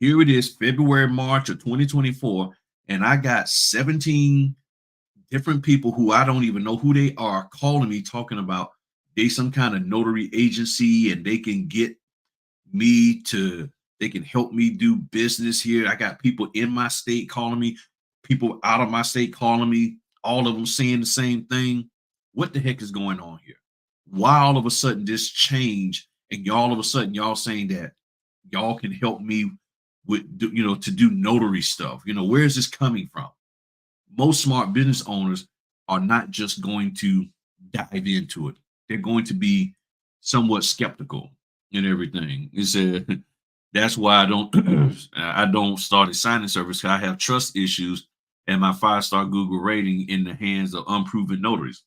here it is, February, March of 2024, and I got 17 different people who I don't even know who they are calling me, talking about they some kind of notary agency and they can help me do business here. I got people in my state calling me, people out of my state calling me, all of them saying the same thing. What the heck is going on here? Why all of a sudden this change and y'all all of a sudden y'all saying that y'all can help me with to do notary stuff. Where is this coming from? Most smart business owners are not just going to dive into it. They're going to be somewhat skeptical and everything. It's that's why I don't I don't start a signing service, because I have trust issues and my 5-star Google rating in the hands of unproven notaries.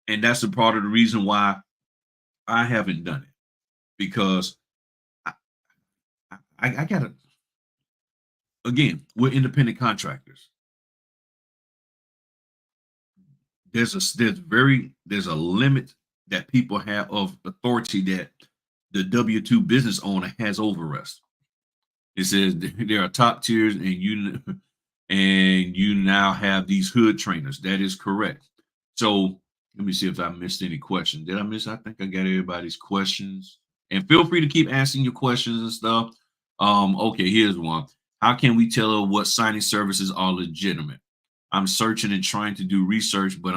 And that's a part of the reason why I haven't done it, because I, I gotta, again, we're independent contractors. There's a limit that people have of authority that the W-2 business owner has over us. It says there are top tiers, and you now have these hood trainers. That is correct. So let me see if I missed any questions. Did I miss? I think I got everybody's questions. And feel free to keep asking your questions and stuff. Okay, here's one. How can we tell what signing services are legitimate? I'm searching and trying to do research, but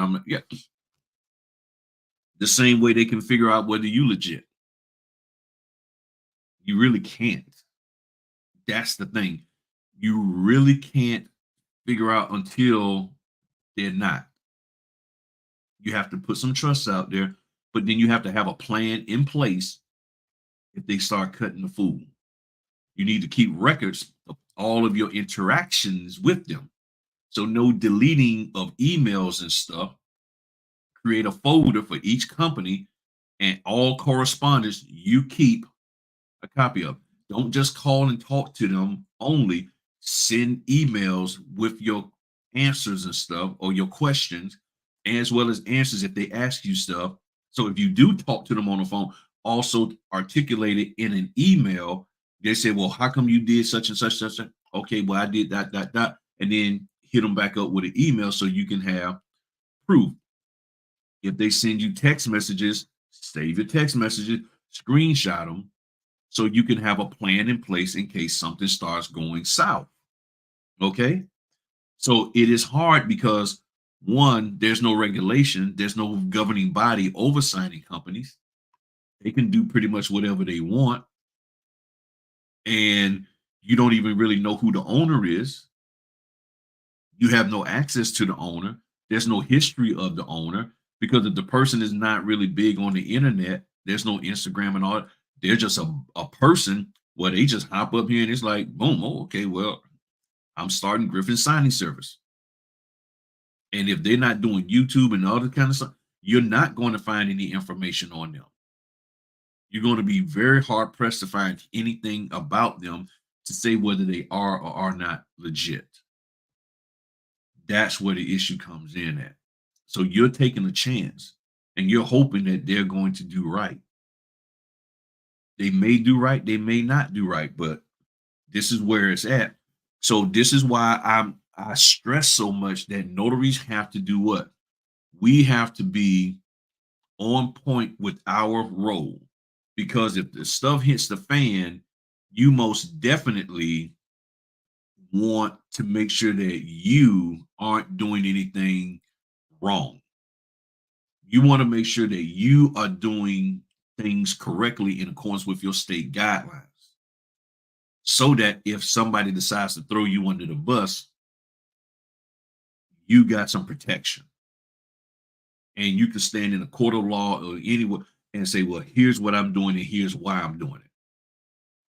the same way they can figure out whether you legit. You really can't. That's the thing. You really can't figure out until they're not. You have to put some trust out there, but then you have to have a plan in place if they start cutting the fool. You need to keep records of all of your interactions with them. So no deleting of emails and stuff. Create a folder for each company, and all correspondence you keep a copy of. Don't just call and talk to them only. Send emails with your answers and stuff, or your questions, as well as answers if they ask you stuff. So if you do talk to them on the phone, also articulate it in an email. They say, well, how come you did such and such, such? Okay, well, I did that, and then hit them back up with an email so you can have proof. If they send you text messages, save your text messages, screenshot them, so you can have a plan in place in case something starts going south. Okay? So it is hard because, one, there's no regulation, there's no governing body over signing companies. They can do pretty much whatever they want, and you don't even really know who the owner is. You have no access to the owner. There's no history of the owner, because if the person is not really big on the internet, there's no Instagram and all. They're just a person where they just hop up here and it's like, boom, oh, okay, well, I'm starting Griffin signing service. And if they're not doing YouTube and all that kind of stuff, you're not going to find any information on them. You're going to be very hard pressed to find anything about them to say whether they are or are not legit. That's where the issue comes in at. So you're taking a chance and you're hoping that they're going to do right. They may do right, they may not do right, but this is where it's at. So this is why I stress so much that notaries have to do what? We have to be on point with our role, because if the stuff hits the fan, you most definitely want to make sure that you aren't doing anything wrong. You want to make sure that you are doing things correctly in accordance with your state guidelines, so that if somebody decides to throw you under the bus, you got some protection. And you can stand in a court of law or anywhere and say, well, here's what I'm doing and here's why I'm doing it.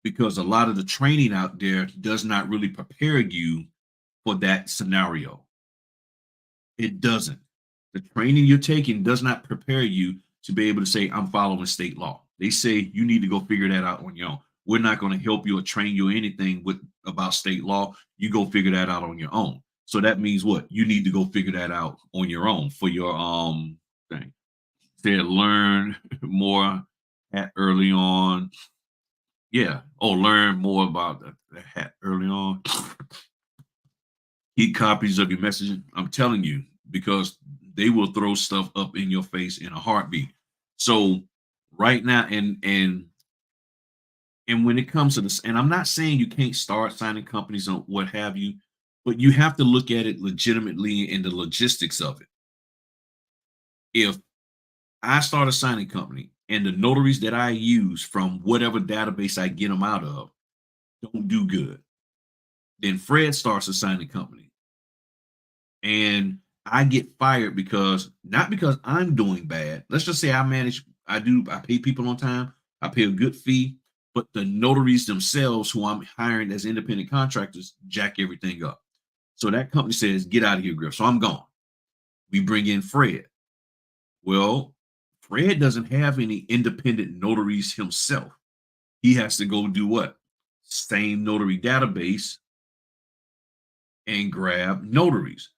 Because a lot of the training out there does not really prepare you for that scenario. It doesn't. The training you're taking does not prepare you to be able to say, I'm following state law. They say you need to go figure that out on your own. We're not going to help you or train you anything about state law. You go figure that out on your own. So that means what? You need to go figure that out on your own for your thing. Said learn more at early on. Yeah. Oh, learn more about the hat early on. Keep copies of your messaging. I'm telling you, because they will throw stuff up in your face in a heartbeat. So right now, and when it comes to this, and I'm not saying you can't start signing companies or what have you, but you have to look at it legitimately in the logistics of it. If I start a signing company, and the notaries that I use from whatever database I get them out of don't do good. Then Fred starts a signing company, and I get fired because not because I'm doing bad. Let's just say I pay people on time, I pay a good fee, but the notaries themselves, who I'm hiring as independent contractors, jack everything up. So that company says, "Get out of here, Griff." So I'm gone. We bring in Fred. Well, Fred doesn't have any independent notaries himself. He has to go do what? Same notary database and grab notaries.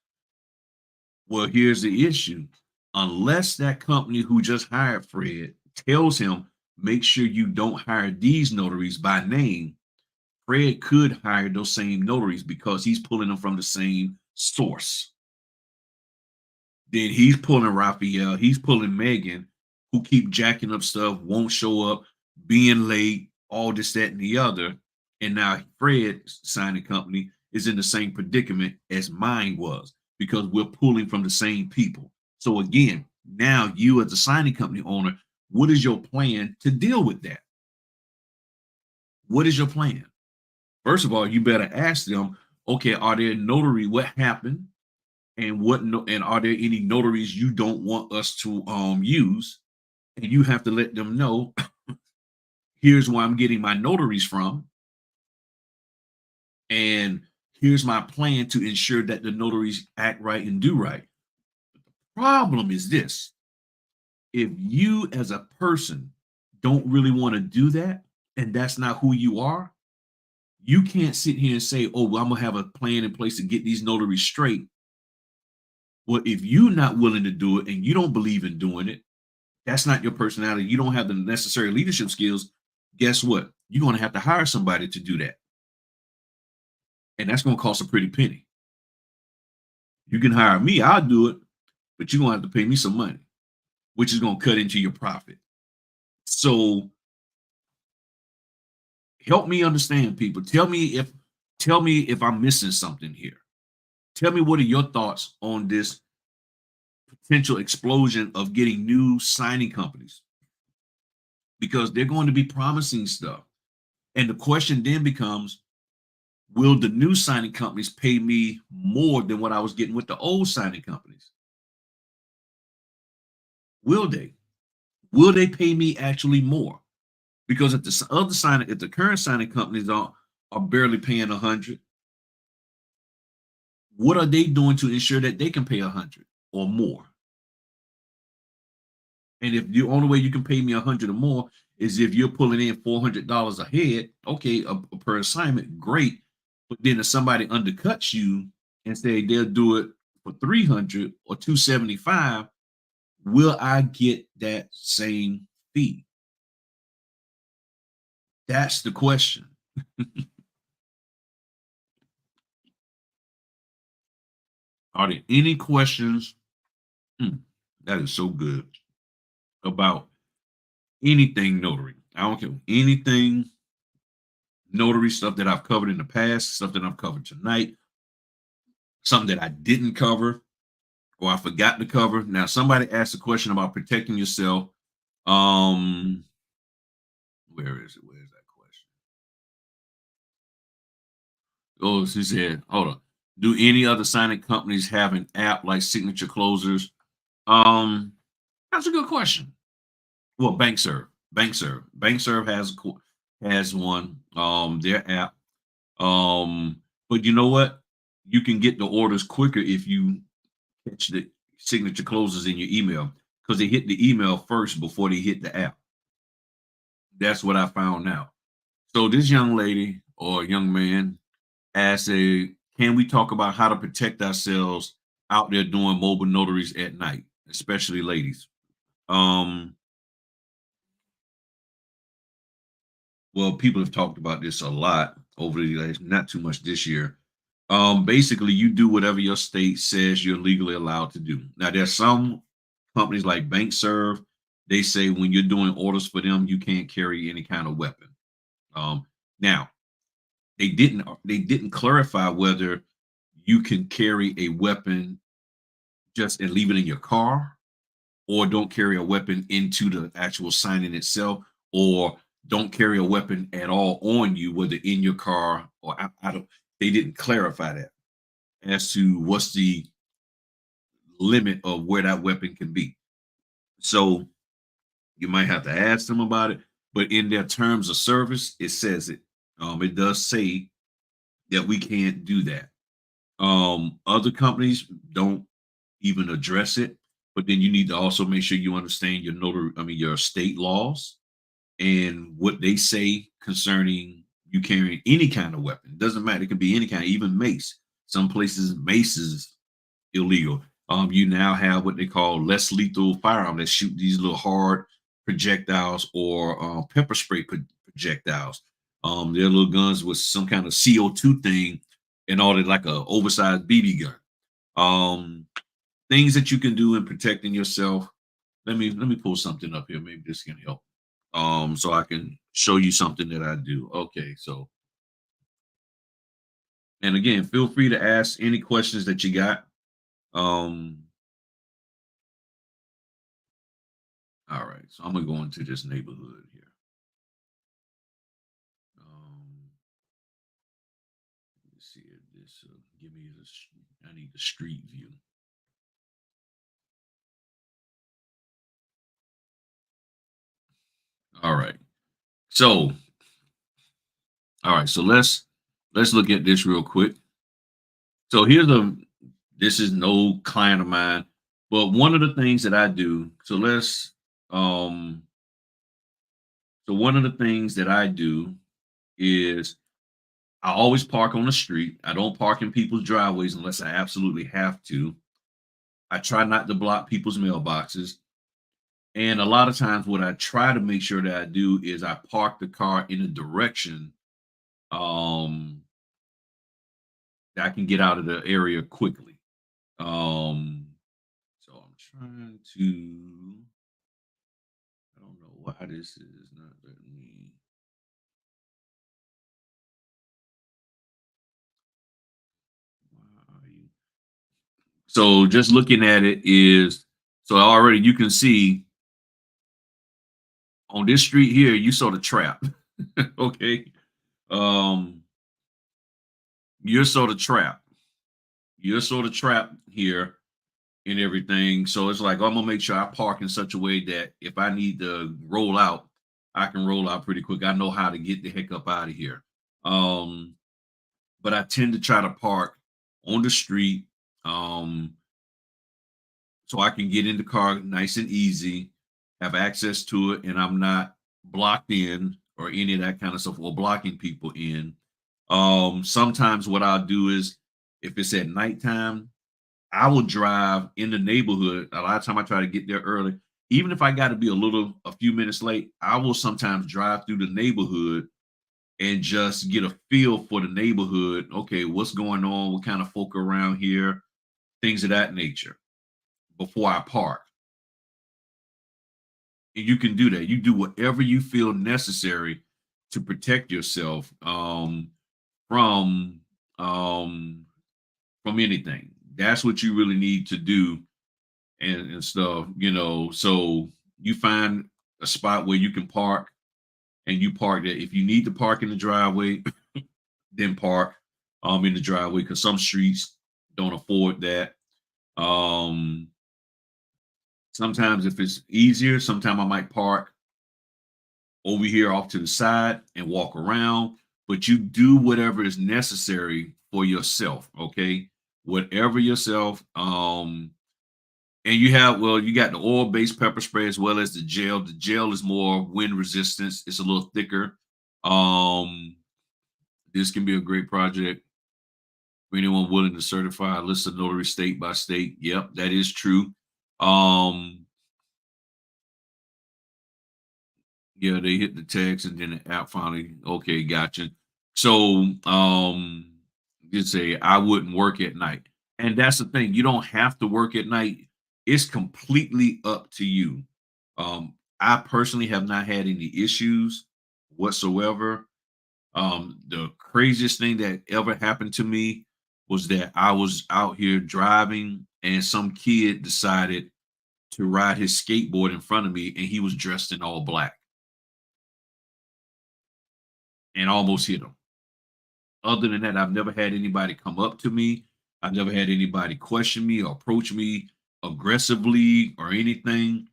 Well, here's the issue. Unless that company who just hired Fred tells him, make sure you don't hire these notaries by name, Fred could hire those same notaries because he's pulling them from the same source. Then he's pulling Raphael, he's pulling Megan, who keep jacking up stuff, won't show up, being late, all this, that, and the other. And now Fred signing company is in the same predicament as mine was because we're pulling from the same people. So again, now you as a signing company owner, what is your plan to deal with that? What is your plan? First of all, you better ask them, okay, are there notary? What happened? And and are there any notaries you don't want us to use? And you have to let them know, here's where I'm getting my notaries from, and here's my plan to ensure that the notaries act right and do right. Problem is this: if you as a person don't really want to do that, and that's not who you are, you can't sit here and say, oh, well, I'm gonna have a plan in place to get these notaries straight. Well, if you're not willing to do it and you don't believe in doing it, that's not your personality, you don't have the necessary leadership skills, guess what? You're going to have to hire somebody to do that. And that's going to cost a pretty penny. You can hire me, I'll do it, but you're going to have to pay me some money, which is going to cut into your profit. So help me understand, people. Tell me if I'm missing something here. Tell me, what are your thoughts on this potential explosion of getting new signing companies? Because they're going to be promising stuff. And the question then becomes, will the new signing companies pay me more than what I was getting with the old signing companies? Will they? Will they pay me actually more? Because if the current signing companies are barely paying 100, what are they doing to ensure that they can pay 100 or more? And if the only way you can pay me 100 or more is if you're pulling in $400 a head, okay, per assignment, great. But then if somebody undercuts you and say they'll do it for 300 or 275, will I get that same fee? That's the question. Are there any questions? That is so good, about anything notary. I don't care, anything notary, stuff that I've covered in the past, stuff that I've covered tonight, something that I didn't cover or I forgot to cover. Now, somebody asked a question about protecting yourself. Um, where is it? Where is that question? Oh, she said, hold on. Do any other signing companies have an app like signature closers? Um, that's a good question. Well, BankServe has one. Their app. But you know what? You can get the orders quicker if you catch the signature closes in your email because they hit the email first before they hit the app. That's what I found out. So this young lady or young man asked, can we talk about how to protect ourselves out there doing mobile notaries at night, especially ladies? Um, well, people have talked about this a lot over the years, not too much this year. Basically, you do whatever your state says you're legally allowed to do. Now, there's some companies like BankServe, they say when you're doing orders for them, you can't carry any kind of weapon. Now, they didn't clarify whether you can carry a weapon just and leave it in your car, or don't carry a weapon into the actual signing itself, or don't carry a weapon at all on you, whether in your car or out. I don't. They didn't clarify that as to what's the limit of where that weapon can be. So you might have to ask them about it, but in their terms of service, it says it. It does say that we can't do that. Other companies don't even address it, but then you need to also make sure you understand your notary, I mean your state laws and what they say concerning you carrying any kind of weapon. It doesn't matter, it could be any kind, even mace. Some places mace is illegal. You now have what they call less lethal firearm that shoot these little hard projectiles or pepper spray projectiles. They're little guns with some kind of CO2 thing and all that, like a oversized BB gun. Things that you can do in protecting yourself. Let me pull something up here. Maybe this can help. So I can show you something that I do. Okay, so and again, feel free to ask any questions that you got. Um, all right, so I'm gonna go into this neighborhood here. Um, let's see if this give me this. I need the street view. All right, so all right, so let's look at this real quick. So here's a this is no client of mine, but one of the things that I do. Um so one of the things that I do is I always park on the street. I don't park in people's driveways unless I absolutely have to. I try not to block people's mailboxes. And a lot of times, what I try to make sure that I do is I park the car in a direction um, that I can get out of the area quickly. Um, so I'm trying to. I don't know why this is not letting me. Why are you? So just looking at it is so already you can see on this street here, you saw the trap. Okay. Um, you're sort of trapped. You're sort of trapped here and everything. So it's like I'm gonna make sure I park in such a way that if I need to roll out, I can roll out pretty quick. I know how to get the heck up out of here. Um, but I tend to try to park on the street. So I can get in the car nice and easy, have access to it, and I'm not blocked in or any of that kind of stuff or blocking people in. Sometimes what I'll do is if it's at nighttime, I will drive in the neighborhood. A lot of time I try to get there early. Even if I got to be a few minutes late, I will sometimes drive through the neighborhood and just get a feel for the neighborhood. Okay, what's going on? What kind of folk around here? Things of that nature before I park. And you can do that. You do whatever you feel necessary to protect yourself from um, from anything. That's what you really need to do and stuff. So you find a spot where you can park and you park there. If you need to park in the driveway, then park in the driveway because some streets don't afford that. Um, Sometimes if it's easier, sometimes I might park over here off to the side and walk around, but you do whatever is necessary for yourself, okay? Whatever yourself. And you got the oil-based pepper spray as well as the gel. The gel is more wind resistance, it's a little thicker. Um, this can be a great project for anyone willing to certify a list of notary state by state. Yep, that is true. Um, Yeah, they hit the text and then the app finally, okay, gotcha. So you say I wouldn't work at night. And that's the thing, you don't have to work at night. It's completely up to you. I personally have not had any issues whatsoever. The craziest thing that ever happened to me was that I was out here driving and some kid decided to ride his skateboard in front of me, and he was dressed in all black and almost hit him. Other than that, I've never had anybody come up to me. I've never had anybody question me or approach me aggressively or anything.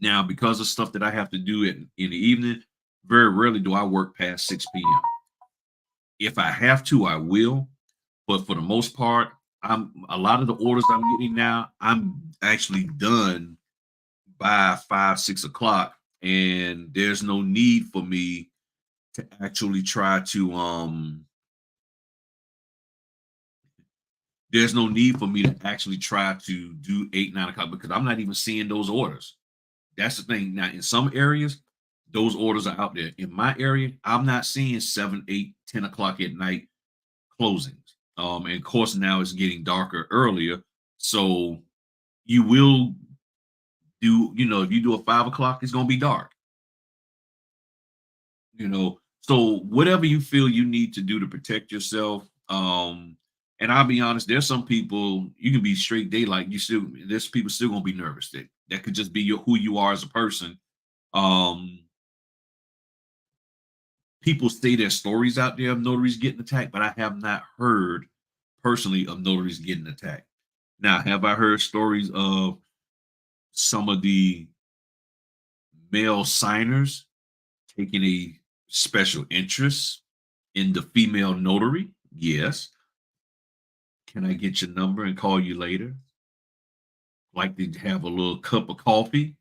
Now, because of stuff that I have to do in the evening, very rarely do I work past 6 p.m. If I have to, I will. But for the most part, I'm a lot of the orders I'm getting now, I'm actually done by 5, 6 o'clock. And there's no need for me to actually try to there's no need for me to actually try to do 8, 9 o'clock because I'm not even seeing those orders. That's the thing. Now, in some areas, those orders are out there. In my area, I'm not seeing 7, 8, 10 o'clock at night closings. And of course, now it's getting darker earlier. So you will do, if you do a 5 o'clock, it's gonna be dark, you know. So whatever you feel you need to do to protect yourself. And I'll be honest, there's some people you can be straight daylight. There's people still gonna be nervous. That could just be who you are as a person. Um, People say there's stories out there of notaries getting attacked, but I have not heard personally of notaries getting attacked. Now, have I heard stories of some of the male signers taking a special interest in the female notary? Yes. Can I get your number and call you later? Like to have a little cup of coffee?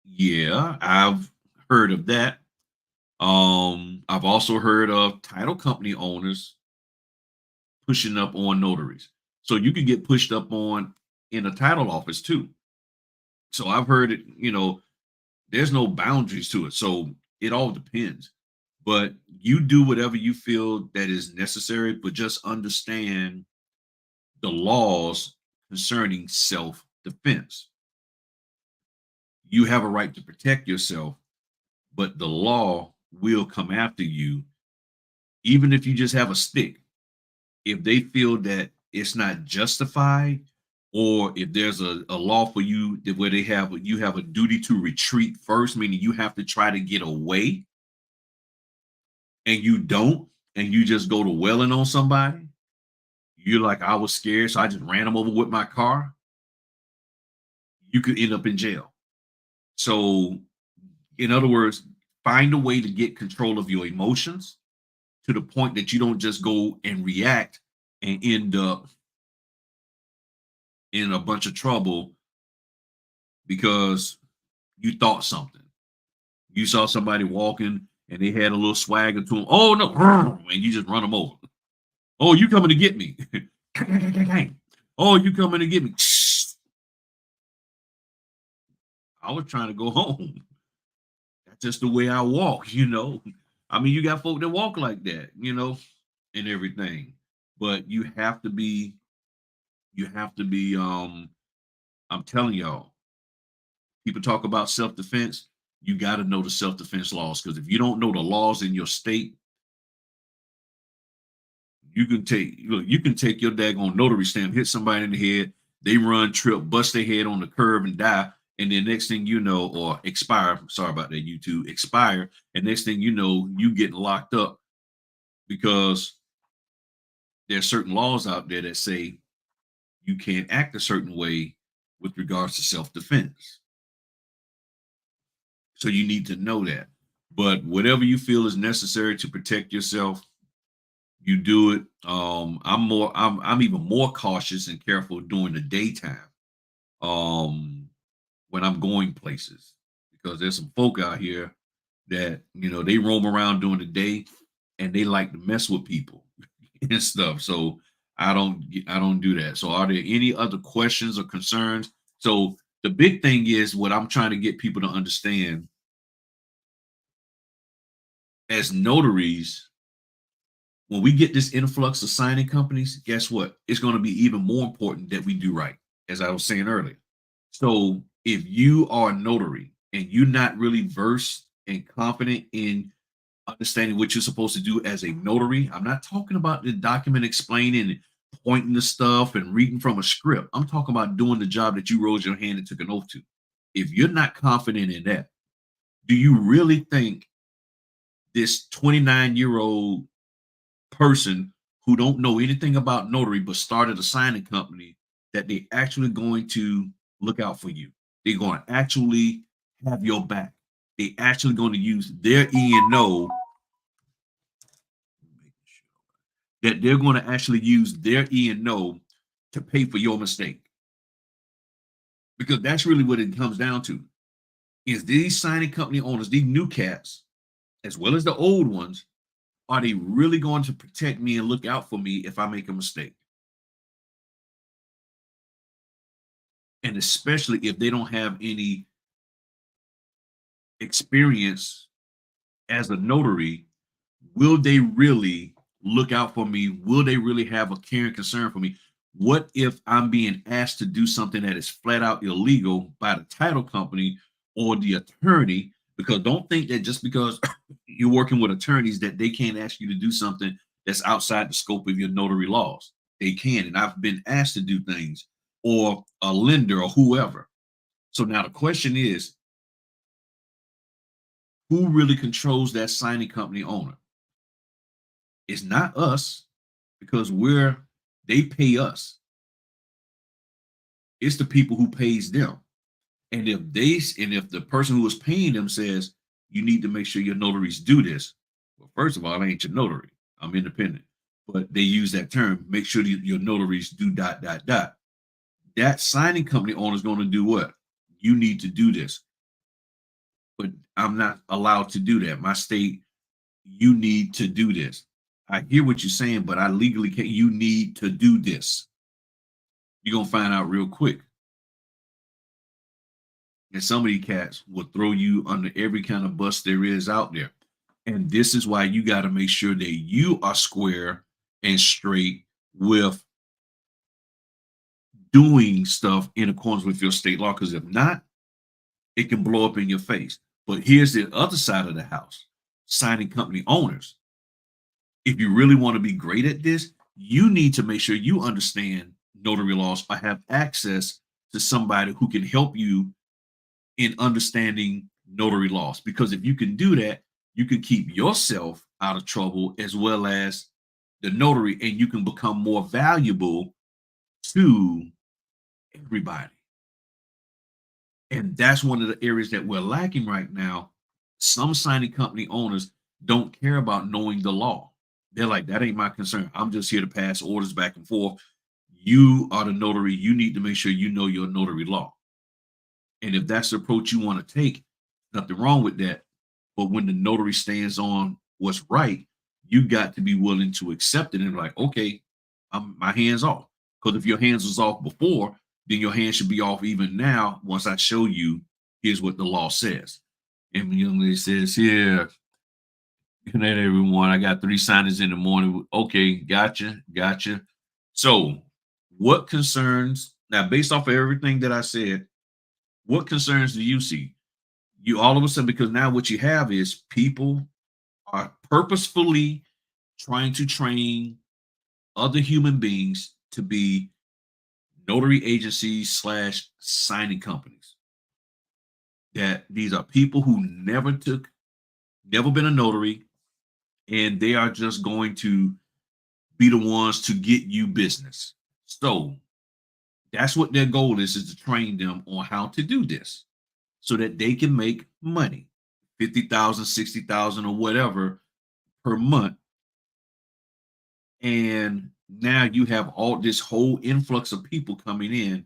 Yeah, I've heard of that. I've also heard of title company owners pushing up on notaries. So you can get pushed up on in a title office too. So I've heard it, there's no boundaries to it. So it all depends. But you do whatever you feel that is necessary, but just understand the laws concerning self-defense. You have a right to protect yourself, but the law will come after you, even if you just have a stick. If they feel that it's not justified, or if there's a law for you where you have a duty to retreat first, meaning you have to try to get away, and you don't, and you just go to welling on somebody, you're like, I was scared, so I just ran them over with my car. You could end up in jail. So, in other words, find a way to get control of your emotions to the point that you don't just go and react and end up in a bunch of trouble because you thought something. You saw somebody walking and they had a little swagger to them. Oh no, and you just run them over. Oh, you coming to get me? Oh, you coming to get me? I was trying to go home. That's just the way I walk. I mean, you got folk that walk like that, and everything. But you have to be I'm telling y'all, people talk about self-defense. You got to know the self-defense laws, because if you don't know the laws in your state, you can take your daggone notary stamp, hit somebody in the head, they run, trip, bust their head on the curb and die. And then next thing you know, or expire, sorry about that, YouTube, expire. And next thing you know, you getting locked up because there's certain laws out there that say you can't act a certain way with regards to self-defense. So you need to know that. But whatever you feel is necessary to protect yourself, you do it. I'm even more cautious and careful during the daytime. When I'm going places, because there's some folk out here that they roam around during the day and they like to mess with people and stuff. So I don't do that. So are there any other questions or concerns? So the big thing is what I'm trying to get people to understand: as notaries, when we get this influx of signing companies, guess what? It's going to be even more important that we do right, as I was saying earlier. So if you are a notary and you're not really versed and confident in understanding what you're supposed to do as a notary, I'm not talking about the document explaining pointing to stuff and reading from a script. I'm talking about doing the job that you rose your hand and took an oath to. If you're not confident in that, do you really think this 29-year-old person who don't know anything about notary but started a signing company that they actually going to look out for you? They're going to actually have your back. They actually going to use their E&O, that they're going to actually use their E&O to pay for your mistake. Because that's really what it comes down to. Is these signing company owners, these new cats, as well as the old ones, are they really going to protect me and look out for me if I make a mistake? And especially if they don't have any experience as a notary, will they really look out for me? Will they really have a care and concern for me? What if I'm being asked to do something that is flat out illegal by the title company or the attorney? Because don't think that just because you're working with attorneys that they can't ask you to do something that's outside the scope of your notary laws. They can. And I've been asked to do things, or a lender or whoever. So now the question is, who really controls that signing company owner? It's not us, because they pay us. It's the people who pays them. And if the person who is paying them says you need to make sure your notaries do this, well, first of all, I ain't your notary. I'm independent. But they use that term, make sure that your notaries do dot dot dot. That signing company owner is going to do what? You need to do this. But I'm not allowed to do that. My state, you need to do this. I hear what you're saying, but I legally can't. You need to do this. You're gonna find out real quick. And some of these cats will throw you under every kind of bus there is out there. And this is why you got to make sure that you are square and straight with doing stuff in accordance with your state law. Because if not, it can blow up in your face. But here's the other side of the house: signing company owners. If you really want to be great at this, you need to make sure you understand notary laws or have access to somebody who can help you in understanding notary laws. Because if you can do that, you can keep yourself out of trouble as well as the notary, and you can become more valuable to everybody. And that's one of the areas that we're lacking right now. Some signing company owners don't care about knowing the law. They're like, that ain't my concern. I'm just here to pass orders back and forth. You are the notary. You need to make sure you know your notary law. And if that's the approach you want to take, nothing wrong with that. But when the notary stands on what's right, you got to be willing to accept it and like, okay, my hands off. Because if your hands was off before, then your hands should be off even now. Once I show you, here's what the law says. And the young lady says, here, good night, everyone. I got 3 signings in the morning. Okay, gotcha. So what concerns, now based off of everything that I said, what concerns do you see? You all of a sudden, because now what you have is people are purposefully trying to train other human beings to be notary agencies slash signing companies. That these are people who never been a notary, and they are just going to be the ones to get you business. So that's what their goal is to train them on how to do this so that they can make money, 50,000, 60,000 or whatever per month. And now you have all this whole influx of people coming in.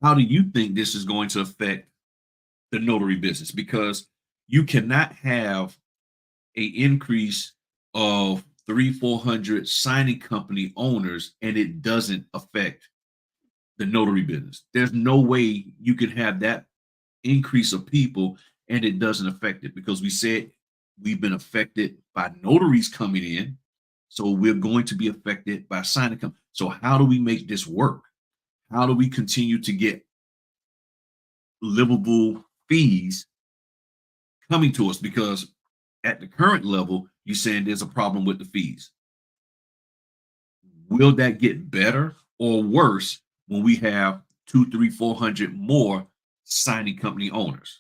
How do you think this is going to affect the notary business? Because you cannot have a increase of 300-400 signing company owners and it doesn't affect the notary business. There's no way you can have that increase of people and it doesn't affect it, because we said we've been affected by notaries coming in, so we're going to be affected by signing company. So how do we make this work? How do we continue to get livable fees coming to us? Because at the current level, you're saying there's a problem with the fees. Will that get better or worse when we have 2, 3, 400 more signing company owners?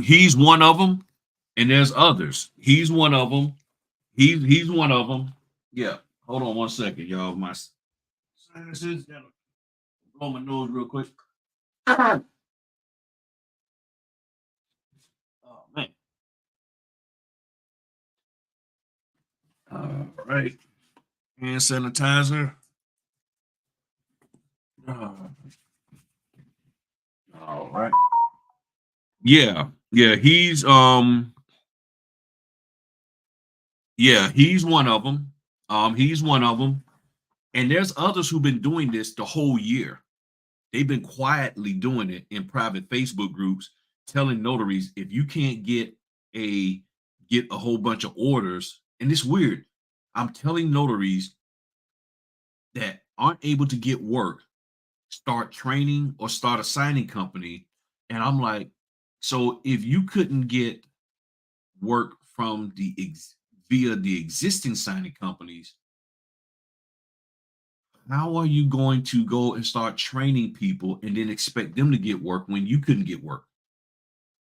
He's one of them, and there's others. He's one of them. He's one of them. Yeah. Hold on one second, y'all. My sinuses gotta blow my nose real quick. Oh man. All right. Hand sanitizer. Uh, all right. Yeah. Yeah, he's one of them. He's one of them. And there's others who've been doing this the whole year. They've been quietly doing it in private Facebook groups, telling notaries if you can't a get a whole bunch of orders, and it's weird. I'm telling notaries that aren't able to get work, start training or start a signing company. And I'm like, so if you couldn't get work from via the existing signing companies, how are you going to go and start training people and then expect them to get work when you couldn't get work?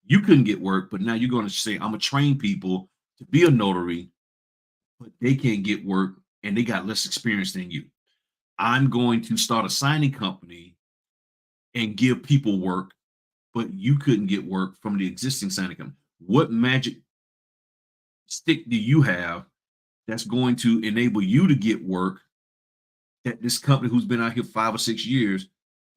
You couldn't get work, but now you're going to say, I'm going to train people to be a notary, but they can't get work and they got less experience than you. I'm going to start a signing company and give people work, but you couldn't get work from the existing signing company. What magic stick do you have that's going to enable you to get work that this company who's been out here 5 or 6 years,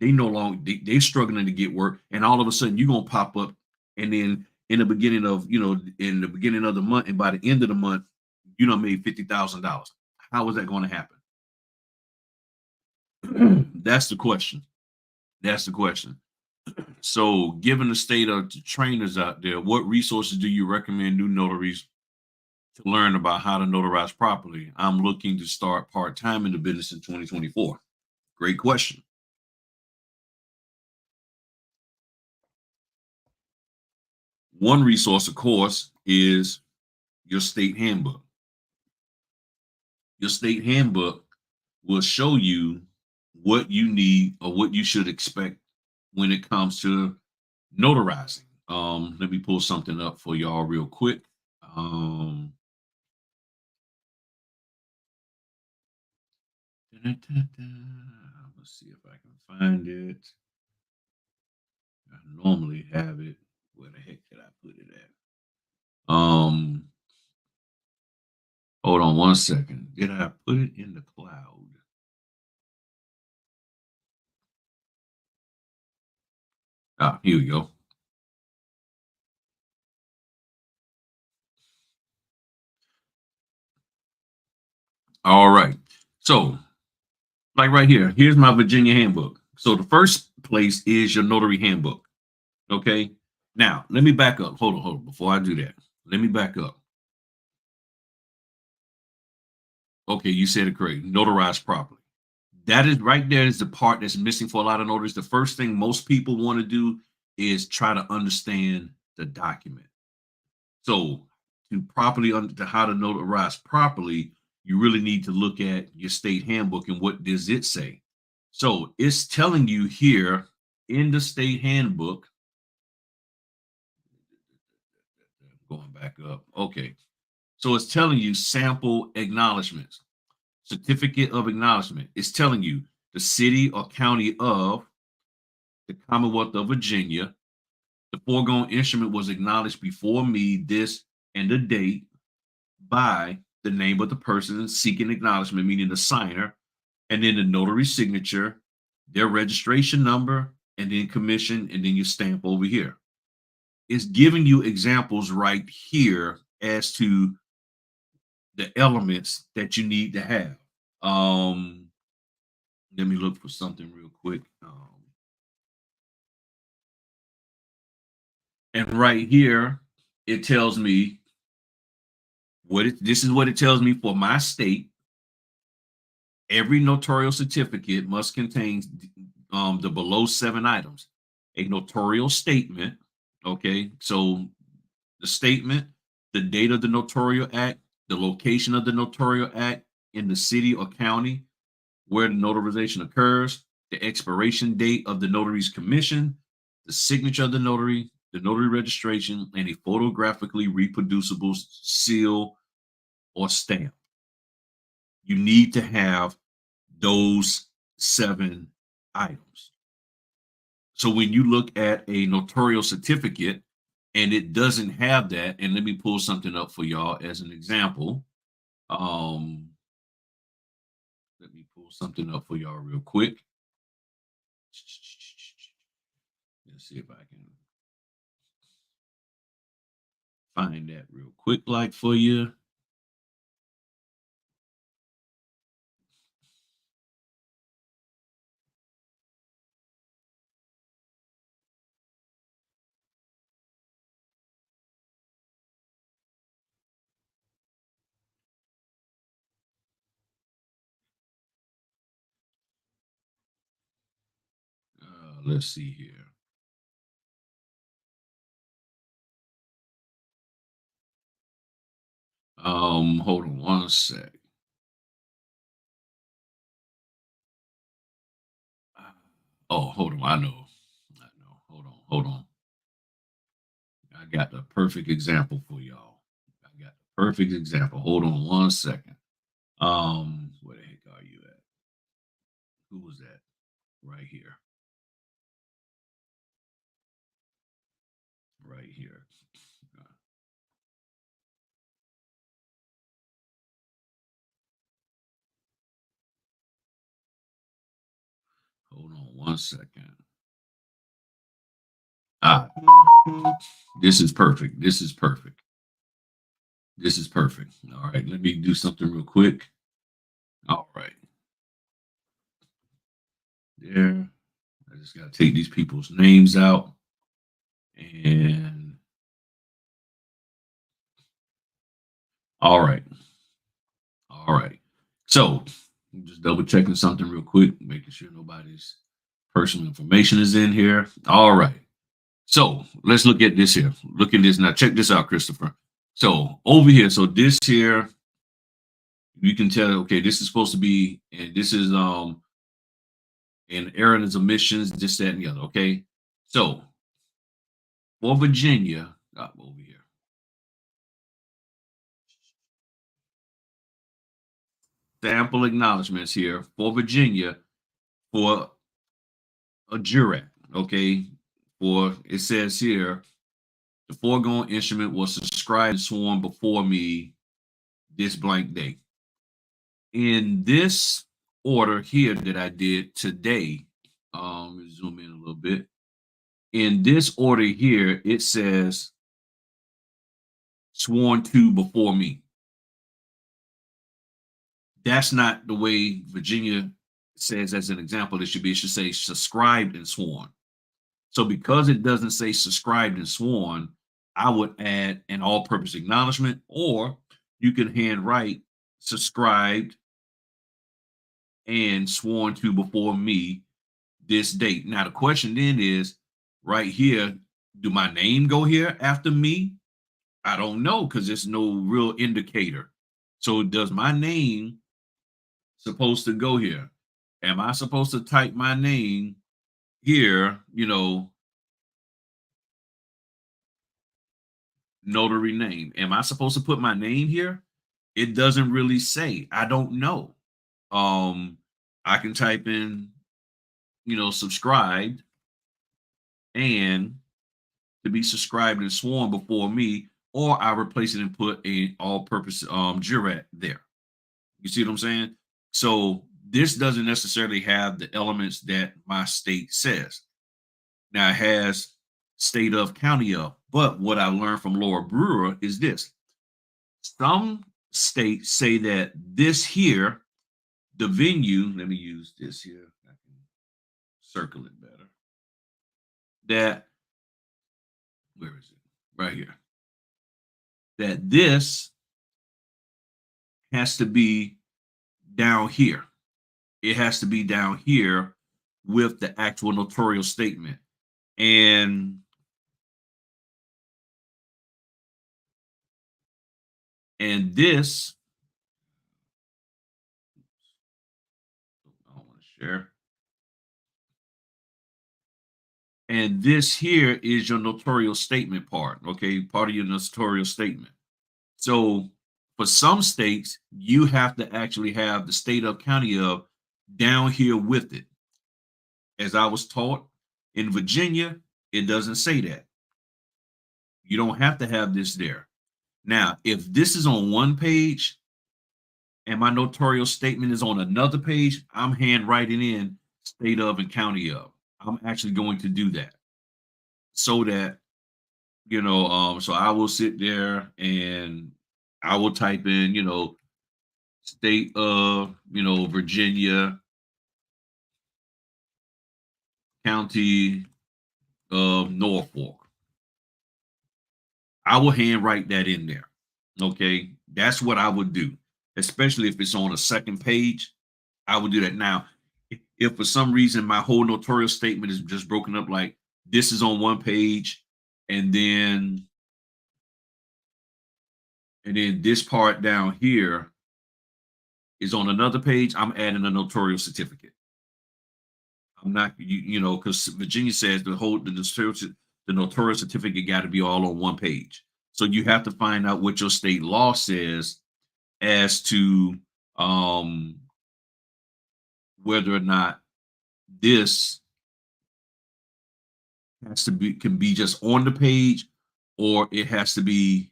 they no longer they're struggling to get work, and all of a sudden you're gonna pop up, and then in the beginning of the month, and by the end of the month, you know made $50,000. How is that going to happen? That's the question. That's the question. So, given the state of the trainers out there, what resources do you recommend new notaries to learn about how to notarize properly? I'm looking to start part time in the business in 2024. Great question. One resource, of course, is your state handbook. Your state handbook will show you what you need or what you should expect when it comes to notarizing. Let me pull something up for y'all real quick. Um, let's see if I can find it. I normally have it. Where the heck did I put it at? Hold on one second. Did I put it in the cloud? Ah, here we go. All right. So, like right here, here's my Virginia handbook. So the first place is your notary handbook. Okay. Now, let me back up. Hold on. Before I do that, let me back up. Okay, you said it correct. Notarize properly. That is right there is the part that's missing for a lot of notaries. The first thing most people want to do is try to understand the document. So to properly to how to notarize properly, you really need to look at your state handbook and what does it say. So it's telling you here in the state handbook, going back up. Okay. So it's telling you sample acknowledgments, certificate of acknowledgement. It's telling you the city or county of the Commonwealth of Virginia. The foregoing instrument was acknowledged before me, this and the date by the name of the person seeking acknowledgement, meaning the signer, and then the notary signature, their registration number, and then commission, and then your stamp over here. It's giving you examples right here as to the elements that you need to have. Um, Let me look for something real quick. And right here, it tells me this is what it tells me for my state. Every notarial certificate must contain the below 7 items: a notarial statement. Okay, so the statement, the date of the notarial act, the location of the notarial act in the city or county where the notarization occurs, the expiration date of the notary's commission, the signature of the notary registration, and a photographically reproducible seal or stamp. You need to have those 7 items. So when you look at a notarial certificate and it doesn't have that, and let me pull something up for y'all as an example. Let me pull something up for y'all real quick. Let's see if I can find that real quick, like for you. Let's see here. Hold on one sec. Oh, hold on. I know. Hold on. I got the perfect example for y'all. I got the perfect example. Hold on one second. Where the heck are you at? Who was that? Right here. Right here. Hold on one second. Ah, this is perfect. This is perfect. This is perfect. All right, let me do something real quick. All right. There. I just got to take these people's names out. And all right. All right. So I'm just double checking something real quick, making sure nobody's personal information is in here. All right. So let's look at this here. Look at this now. Check this out, Christopher. So over here, so this here, you can tell, okay, this is supposed to be, and this is in errands, omissions, this, that, and the other. Okay. So for Virginia, over here. Sample acknowledgments here for Virginia for a jurat. Okay. For it says here, the foregoing instrument was subscribed and sworn before me this blank date. In this order here that I did today, let me zoom in a little bit. In this order here, it says sworn to before me. That's not the way Virginia says as an example. It should say subscribed and sworn. So because it doesn't say subscribed and sworn, I would add an all-purpose acknowledgement, or you can handwrite subscribed and sworn to before me this date. Now the question then is right here, do my name go here after me? I don't know because there's no real indicator. So does my name supposed to go here? Am I supposed to type my name here, notary name? Am I supposed to put my name here? It doesn't really say. I don't know. I can type in, subscribed and to be subscribed and sworn before me, or I replace it and put a all-purpose jurat there. You see what I'm saying? So this doesn't necessarily have the elements that my state says. Now it has state of, county of, but what I learned from Laura Brewer is this. Some states say that this here, the venue, let me use this here. I can circle it better. That, where is it? Right here. That this has to be down here. It has to be down here with the actual notarial statement. And And this, I don't want to share. And this here is your notarial statement part, okay? Part of your notarial statement. So for some states, you have to actually have the state of county of down here with it. As I was taught in Virginia, it doesn't say that. You don't have to have this there. Now, if this is on one page and my notarial statement is on another page, I'm handwriting in state of and county of. I'm actually going to do that so that so I will sit there and I will type in, state of, Virginia, county of Norfolk. I will handwrite that in there. Okay. That's what I would do, especially if it's on a second page. I would do that. Now, if for some reason my whole notarial statement is just broken up, like this is on one page, and then this part down here is on another page, I'm adding a notarial certificate. I'm not, because Virginia says the notarial certificate got to be all on one page. So you have to find out what your state law says as to whether or not this can be just on the page, or it has to be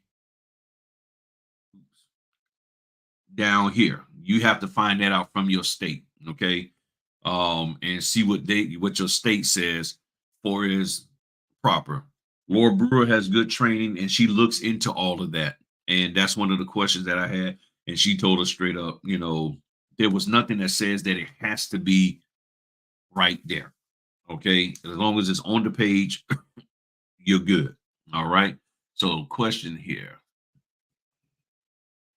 down here. You have to find that out from your state, okay? And see what your state says for is proper. Laura Brewer has good training, and she looks into all of that. And that's one of the questions that I had, and she told us straight up, there was nothing that says that it has to be right there. Okay, as long as it's on the page, you're good. All right. So, question here.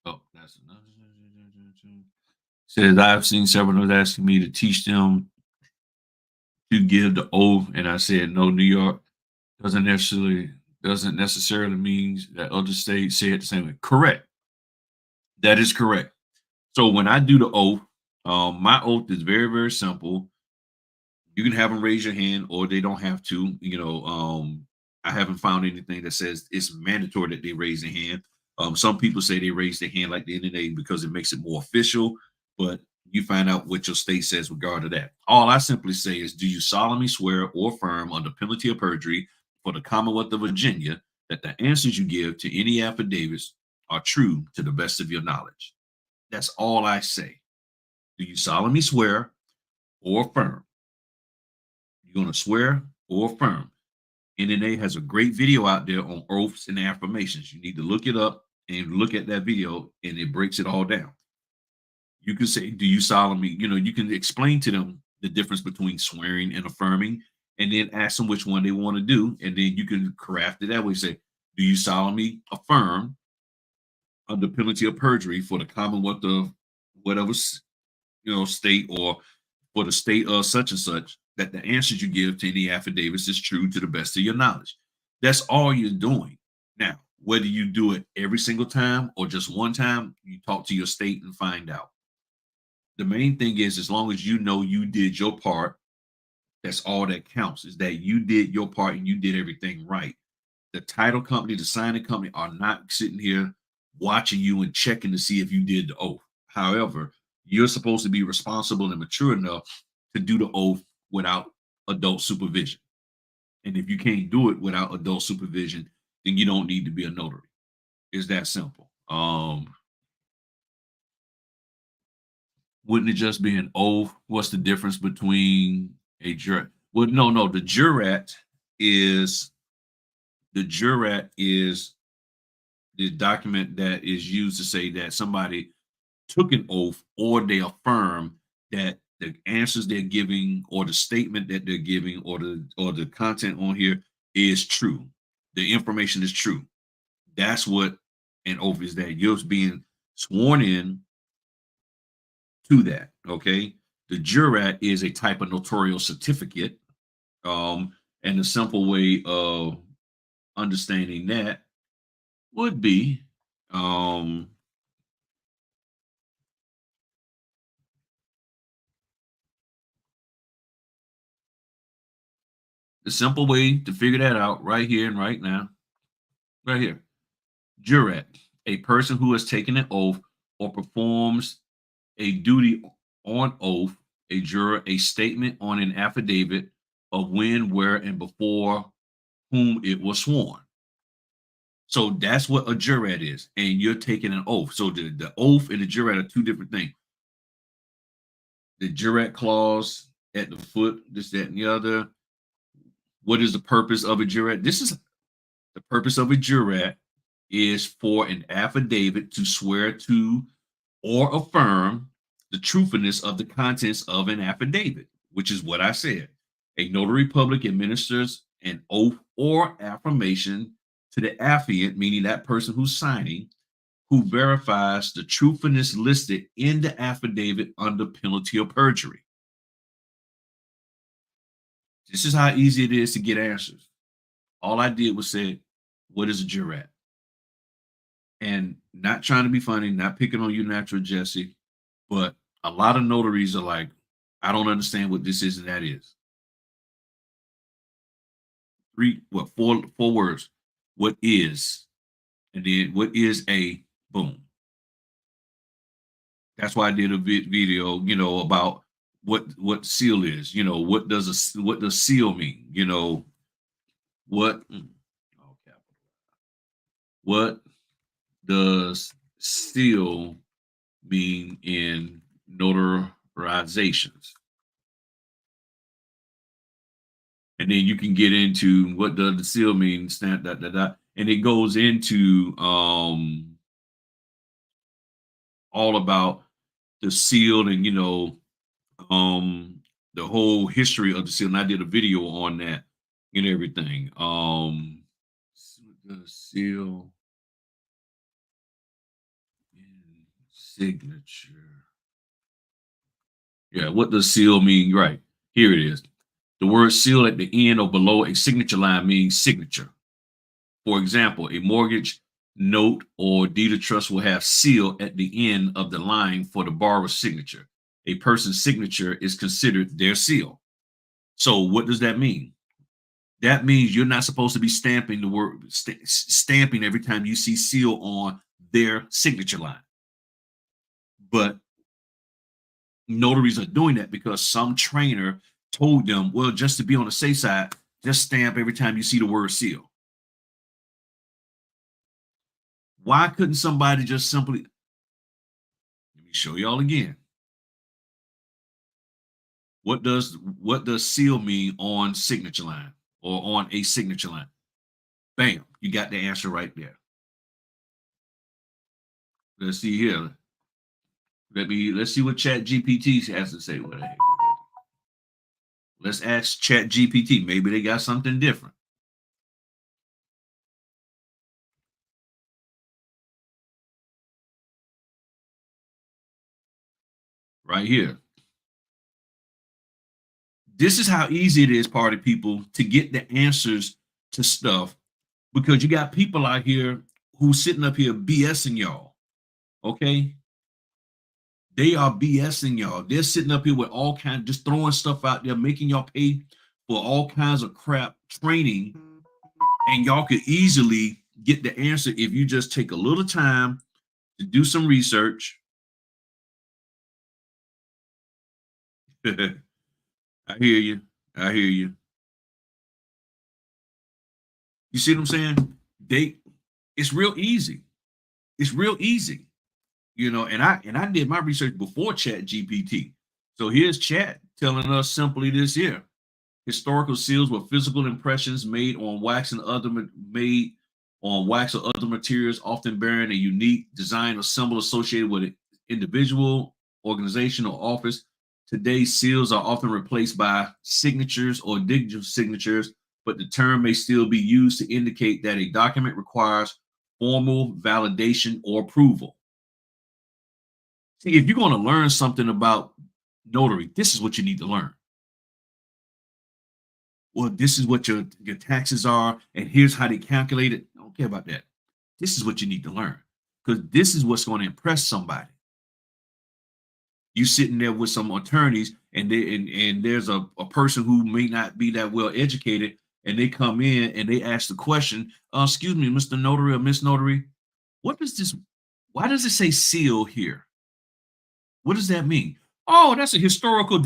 Oh, that's another. Says I've seen several of those asking me to teach them to give the oath, and I said no. New York doesn't necessarily means that other states say it the same way. Correct. That is correct. So when I do the oath, my oath is very very simple. You can have them raise your hand, or they don't have to. I haven't found anything that says it's mandatory that they raise their hand. Some people say they raise their hand like the NNA because it makes it more official, but you find out what your state says regarding that. All I simply say is, do you solemnly swear or affirm under penalty of perjury for the Commonwealth of Virginia that the answers you give to any affidavits are true to the best of your knowledge? That's all I say. Do you solemnly swear or affirm? You're going to swear or affirm. NNA has a great video out there on oaths and affirmations. You need to look it up and look at that video, and it breaks it all down. You can say, do you solemnly, you can explain to them the difference between swearing and affirming, and then ask them which one they want to do. And then you can craft it that way. Say, do you solemnly affirm under penalty of perjury for the Commonwealth of whatever, state, or for the state of such and such, that the answers you give to any affidavits is true to the best of your knowledge. That's all you're doing. Now, whether you do it every single time or just one time, you talk to your state and find out. The main thing is, as long as you know you did your part, that's all that counts, is that you did your part and you did everything right. The title company, the signing company are not sitting here watching you and checking to see if you did the oath. However, you're supposed to be responsible and mature enough to do the oath without adult supervision. And if you can't do it without adult supervision, then you don't need to be a notary. It's that simple. Wouldn't it just be an oath? What's the difference between a jurat? Well, no. The jurat is the document that is used to say that somebody took an oath, or they affirm that the answers they're giving, or the statement that they're giving, or the content on here is true. The information is true. That's what an oath is, that you're being sworn in to that. Okay. The jurat is a type of notarial certificate. And the simple way of understanding that would be, The simple way to figure that out right here and right now, right here. Jurat, a person who has taken an oath or performs a duty on oath. A juror, a statement on an affidavit of when, where, and before whom it was sworn. So that's what a jurat is, and you're taking an oath. So the oath and the jurat are two different things. The jurat clause at the foot, this, that, and the other. What is the purpose of a jurat? This is the purpose of a jurat is for an affidavit to swear to or affirm the truthfulness of the contents of an affidavit, which is what I said. A notary public administers an oath or affirmation to the affiant, meaning that person who's signing, who verifies the truthfulness listed in the affidavit under penalty of perjury. This is how easy it is to get answers. All I did was say, what is a jurat? And not trying to be funny, not picking on you, Natural Jesse, but a lot of notaries are like, I don't understand what this is and that is. Four words. What is? And then what is a boom? That's why I did a video, about what seal is. What does seal mean? What what does seal mean in notarizations? And then you can get into what does the seal mean, stamp, and it goes into all about the seal and the whole history of the seal. And I did a video on that and everything. The seal and signature. Yeah, what does seal mean? Right. Here it is. The word seal at the end or below a signature line means signature. For example, a mortgage note or deed of trust will have seal at the end of the line for the borrower's signature. A person's signature is considered their seal. So what does that mean? That means you're not supposed to be stamping the word stamping every time you see seal on their signature line. But notaries are doing that because some trainer told them, well, just to be on the safe side, just stamp every time you see the word seal. Why couldn't somebody just simply, let me show y'all again. What does seal mean on signature line or on a signature line? Bam, you got the answer right there. Let's see here. Let's see what Chat GPT has to say. What the heck? Let's ask Chat GPT. Maybe they got something different. Right here. This is how easy it is, party people, to get the answers to stuff, because you got people out here who's sitting up here BSing y'all. Okay? They are BSing y'all. They're sitting up here with all kinds, just throwing stuff out there, making y'all pay for all kinds of crap training. And y'all could easily get the answer if you just take a little time to do some research. I hear you. I hear you. You see what I'm saying? It's real easy. It's real easy. And I did my research before Chat GPT. So here's Chat telling us simply this here. Historical seals were physical impressions made on wax or other materials, often bearing a unique design or symbol associated with an individual, organization, or office. Today, seals are often replaced by signatures or digital signatures, but the term may still be used to indicate that a document requires formal validation or approval. See, if you're going to learn something about notary, this is what you need to learn. Well, this is what your taxes are, and here's how they calculate it. I don't care about that. This is what you need to learn, because this is what's going to impress somebody. You sitting there with some attorneys, and there's a person who may not be that well educated, and they come in and they ask the question, excuse me, Mr. Notary or Miss Notary, what does this, why does it say seal here? What does that mean? Oh, that's a historical.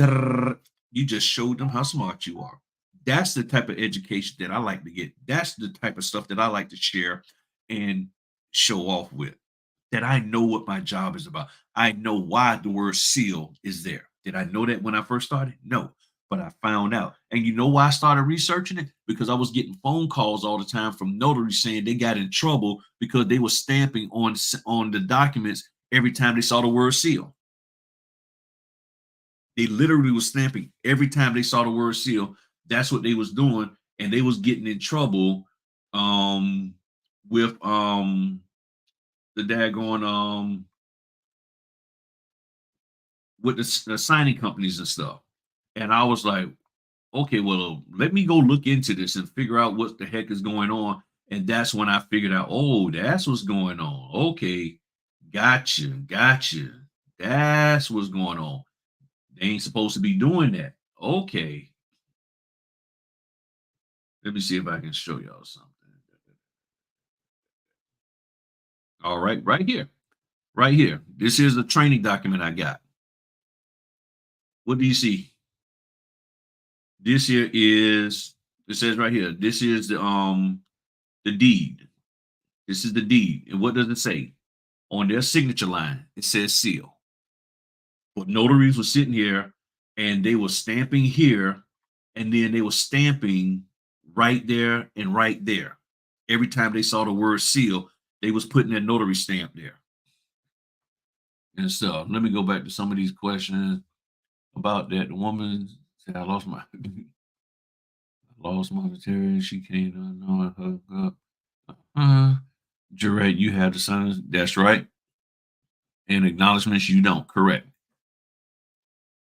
You just showed them how smart you are. That's the type of education that I like to get. That's the type of stuff that I like to share and show off with. That I know what my job is about. I know why the word seal is there. Did I know that when I first started? No, but I found out. And you know why I started researching it? Because I was getting phone calls all the time from notaries saying they got in trouble because they were stamping on the documents every time they saw the word seal. They literally was stamping every time they saw the word seal. That's what they was doing, and they was getting in trouble um with the daggone with the signing companies and stuff. And I was like, okay, well, let me go look into this and figure out what the heck is going on. And that's when I figured out, oh, that's what's going on. Okay, gotcha. That's what's going on. They ain't supposed to be doing that. Okay, let me see if I can show y'all something. All right, right here, right here. This is the training document I got. What do you see? This here is, it says right here, this is the deed. This is the deed. And what does it say? On their signature line, it says seal. But notaries were sitting here and they were stamping here, and then they were stamping right there and right there. Every time they saw the word seal, they was putting their notary stamp there and stuff. Let me go back to some of these questions about that. The woman said, I lost my material. She can't know her up. Jurat, you have the sign. That's right. And acknowledgments, you don't. Correct.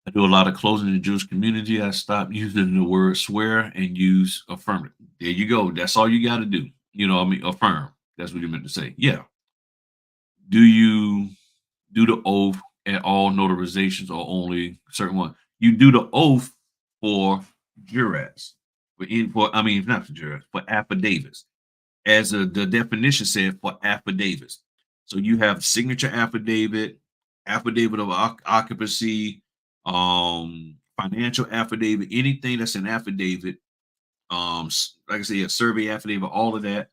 I do a lot of closing in the Jewish community. I stopped using the word swear and use affirmative. There you go. That's all you got to do. I mean, affirm. That's what you meant to say. Yeah. Do you do the oath at all notarizations or only certain one? You do the oath for jurats. I mean, not for jurats, for affidavits. As the definition said, for affidavits. So you have signature affidavit, affidavit of occupancy, financial affidavit, anything that's an affidavit, like I said, a survey affidavit, all of that.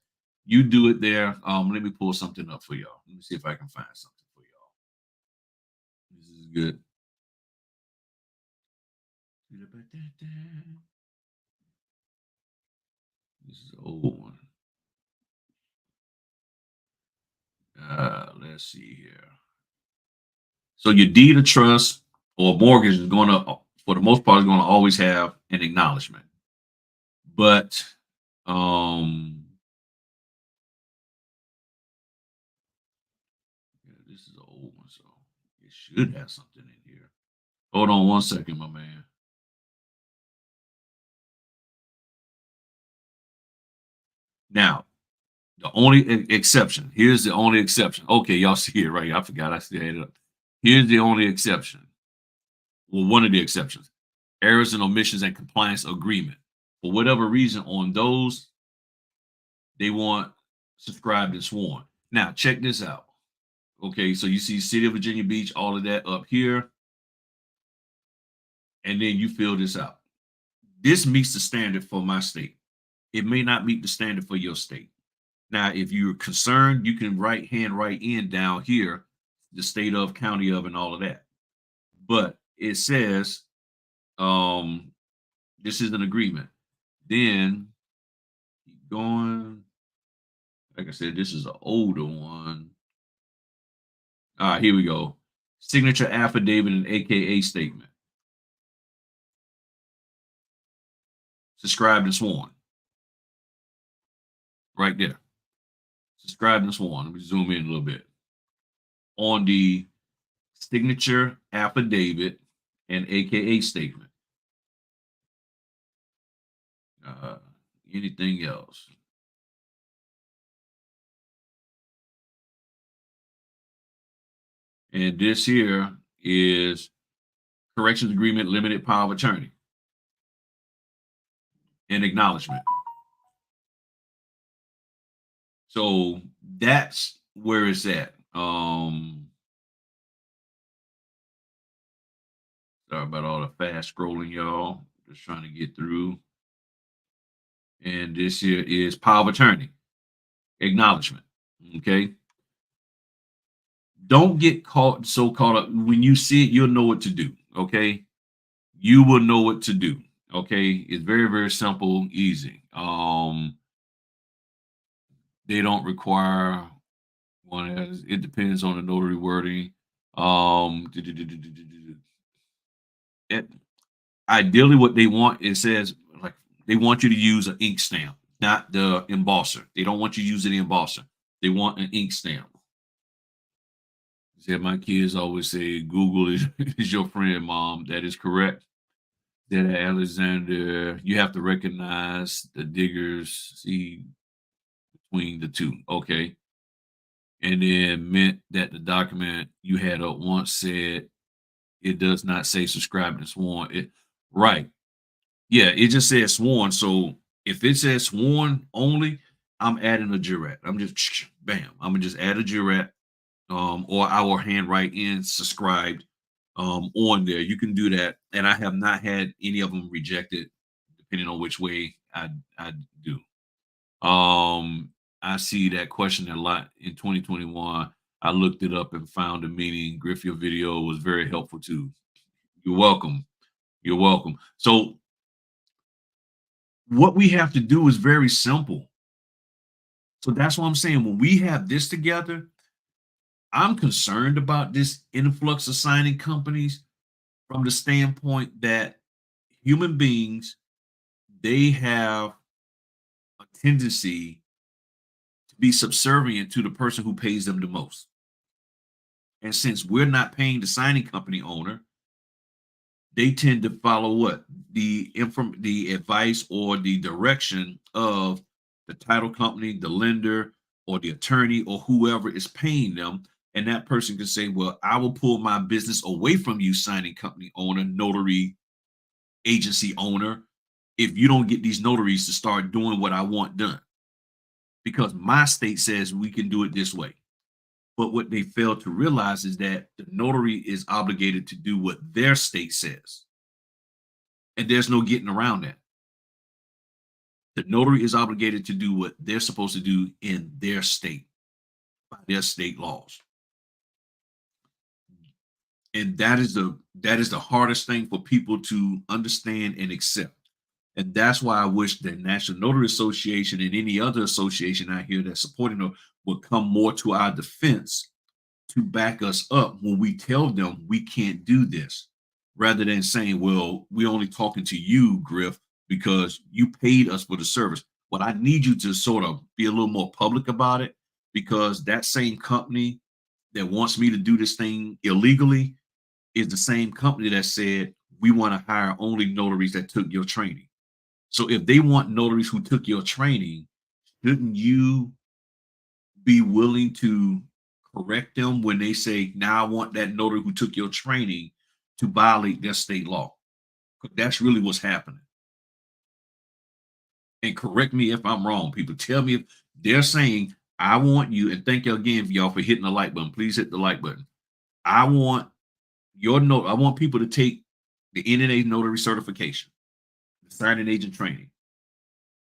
You do it there. Let me pull something up for y'all. Let me see if I can find something for y'all. This is good. This is an old one. Let's see here. So your deed of trust or mortgage is going to, for the most part, is going to always have an acknowledgement. But yeah, this is an old one, so it should have something in here. Hold on one second, my man. Now, the only exception. Here's the only exception. Okay, y'all see it right here. I forgot I still had it up. Here's the only exception. Well, one of the exceptions. Errors and omissions and compliance agreement. For whatever reason, on those, they want subscribed and sworn. Now, check this out. Okay, so you see City of Virginia Beach, all of that up here, and then you fill this out. This meets the standard for my state. It may not meet the standard for your state. Now, if you're concerned, you can write in down here the state of, county of, and all of that. But it says this is an agreement. Then keep going. Like I said, this is an older one. All right, here we go. Signature affidavit and AKA statement. Subscribed and sworn. Right there. Subscribed and sworn. Let me zoom in a little bit. On the signature affidavit and AKA statement. Uh, Anything else? And this here is corrections agreement, limited power of attorney, and acknowledgement. So that's where it's at. Sorry about all the fast scrolling, y'all. Just trying to get through. And this here is power of attorney, acknowledgement. Okay. Don't get caught up. When you see it, you'll know what to do. Okay. You will know what to do. Okay. It's very, very simple, easy. They don't require one. It depends on the notary wording. It, Ideally, what they want, it says like they want you to use an ink stamp, not the embosser. They don't want you using the embosser. They want an ink stamp. Said my kids always say Google is your friend, mom. That is correct. That Alexander, you have to recognize the diggers see between the two. Okay. And then meant that the document you had up once said it does not say subscribed and sworn. It right. Yeah, it just says sworn. So if it says sworn only, I'm adding a jurat. I'm just bam. I'm gonna just add a jurat, or I will handwrite in subscribed on there. You can do that, and I have not had any of them rejected, depending on which way I do. I see that question a lot in 2021. I looked it up and found the meaning. Griff, your video was very helpful too. You're welcome. You're welcome. So what we have to do is very simple. So that's what I'm saying. When we have this together, I'm concerned about this influx of signing companies from the standpoint that human beings, they have a tendency to be subservient to the person who pays them the most. And since we're not paying the signing company owner, they tend to follow what the advice or the direction of the title company, the lender, or the attorney, or whoever is paying them. And that person can say, well, I will pull my business away from you, signing company owner, notary agency owner, if you don't get these notaries to start doing what I want done. Because my state says we can do it this way. But what they fail to realize is that the notary is obligated to do what their state says. And there's no getting around that. The notary is obligated to do what they're supposed to do in their state, by their state laws. And that is the hardest thing for people to understand and accept. And that's why I wish the National Notary Association and any other association out here that's supporting them would come more to our defense to back us up when we tell them we can't do this, rather than saying, well, we're only talking to you, Griff, because you paid us for the service. But I need you to sort of be a little more public about it, because that same company that wants me to do this thing illegally is the same company that said we want to hire only notaries that took your training. So if they want notaries who took your training, shouldn't you be willing to correct them when they say, now I want that notary who took your training to violate their state law? That's really what's happening. And correct me if I'm wrong, people. Tell me if they're saying, I want you, and thank you again, y'all, for hitting the like button. Please hit the like button. I want your note. I want people to take the NNA notary certification, the signing agent training,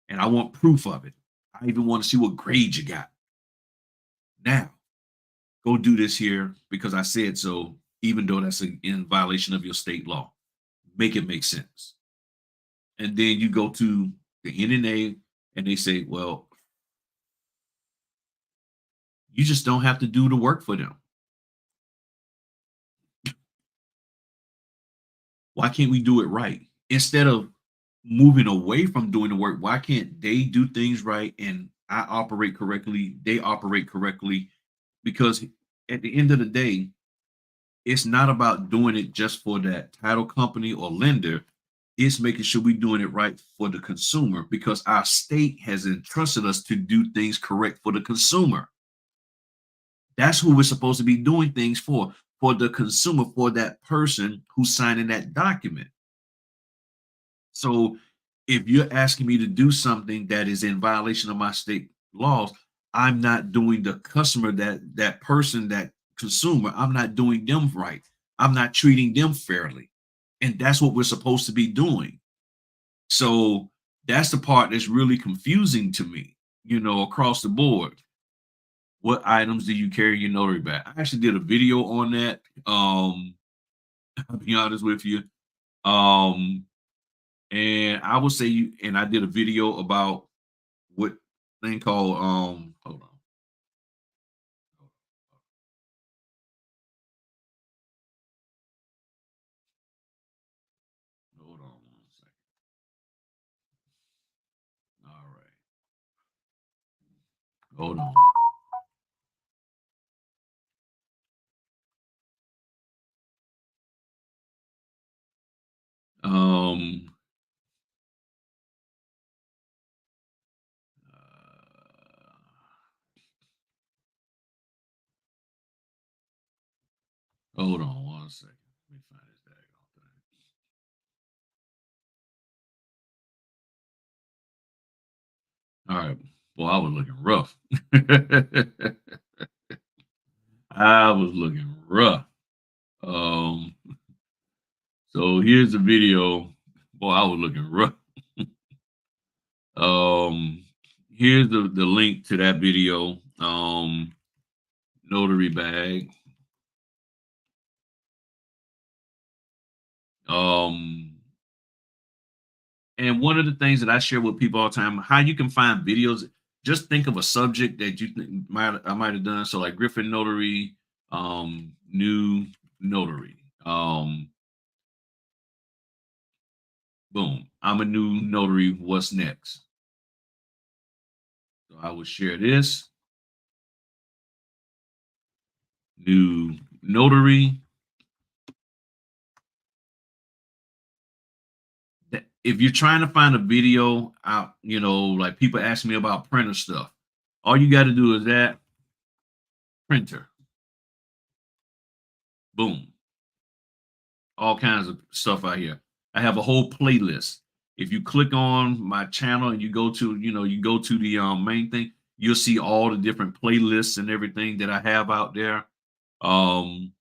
and I want proof of it. I even want to see what grade you got. Now, go do this here because I said so, even though that's in violation of your state law. Make it make sense. And then you go to the NNA and they say, well, you just don't have to do the work for them. Why can't we do it right? Instead of moving away from doing the work, why can't they do things right and I operate correctly, they operate correctly? Because at the end of the day, it's not about doing it just for that title company or lender. It's making sure we're doing it right for the consumer, because our state has entrusted us to do things correct for the consumer. That's who we're supposed to be doing things for for the consumer, for that person who's signing that document. So if you're asking me to do something that is in violation of my state laws, I'm not doing the customer, that person, that consumer, I'm not doing them right. I'm not treating them fairly. And that's what we're supposed to be doing. So that's the part that's really confusing to me, across the board. What items do you carry in your notary bag? I actually did a video on that. I'll be honest with you. Um, and I would say and I did a video about what thing called hold on. Hold on one second. All right. Hold on. Um uh, hold on one second. Let me find this daggone thing. All right. Well, I was looking rough. I was looking rough. Um, so here's the video. Boy, I was looking rough. Um, here's the link to that video. Notary bag. Um, and one of the things that I share with people all the time, how you can find videos. Just think of a subject that you think I might have done. So like Griffin Notary, new notary. Boom. I'm a new notary. What's next? So I would share this new notary. If you're trying to find a video out, like people ask me about printer stuff, all you got to do is that printer. Boom. All kinds of stuff out here. I have a whole playlist. If you click on my channel and you go to, the main thing, you'll see all the different playlists and everything that I have out there. Um,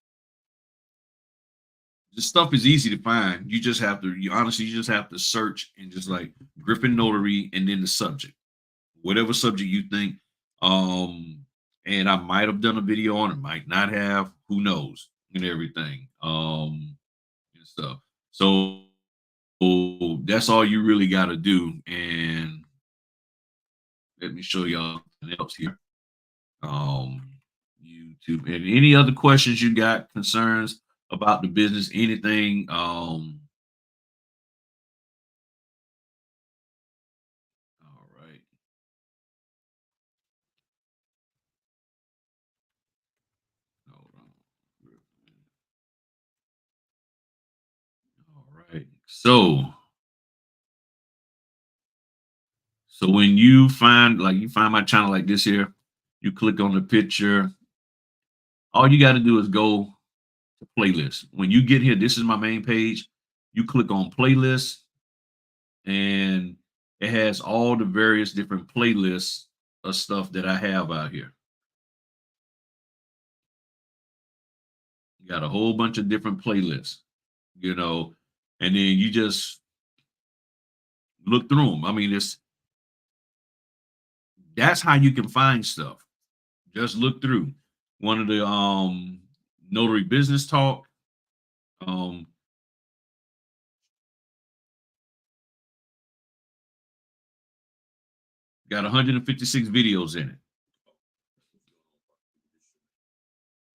the stuff is easy to find. You just have to, you just have to search and just like Griffin Notary and then the subject, whatever subject you think. And I might have done a video on it, might not have, who knows, and everything. And stuff. So that's all you really got to do. And let me show y'all something else here. YouTube, and any other questions you got, concerns about the business, anything. All right. Hold on. All right. So when you find my channel like this here, you click on the picture. All you got to do is go to playlist. When you get here, this is my main page. You click on playlist, and it has all the various different playlists of stuff that I have out here. You got a whole bunch of different playlists, and then you just look through them. I mean, that's how you can find stuff. Just look through one of the notary business talk. Um, got 156 videos in it.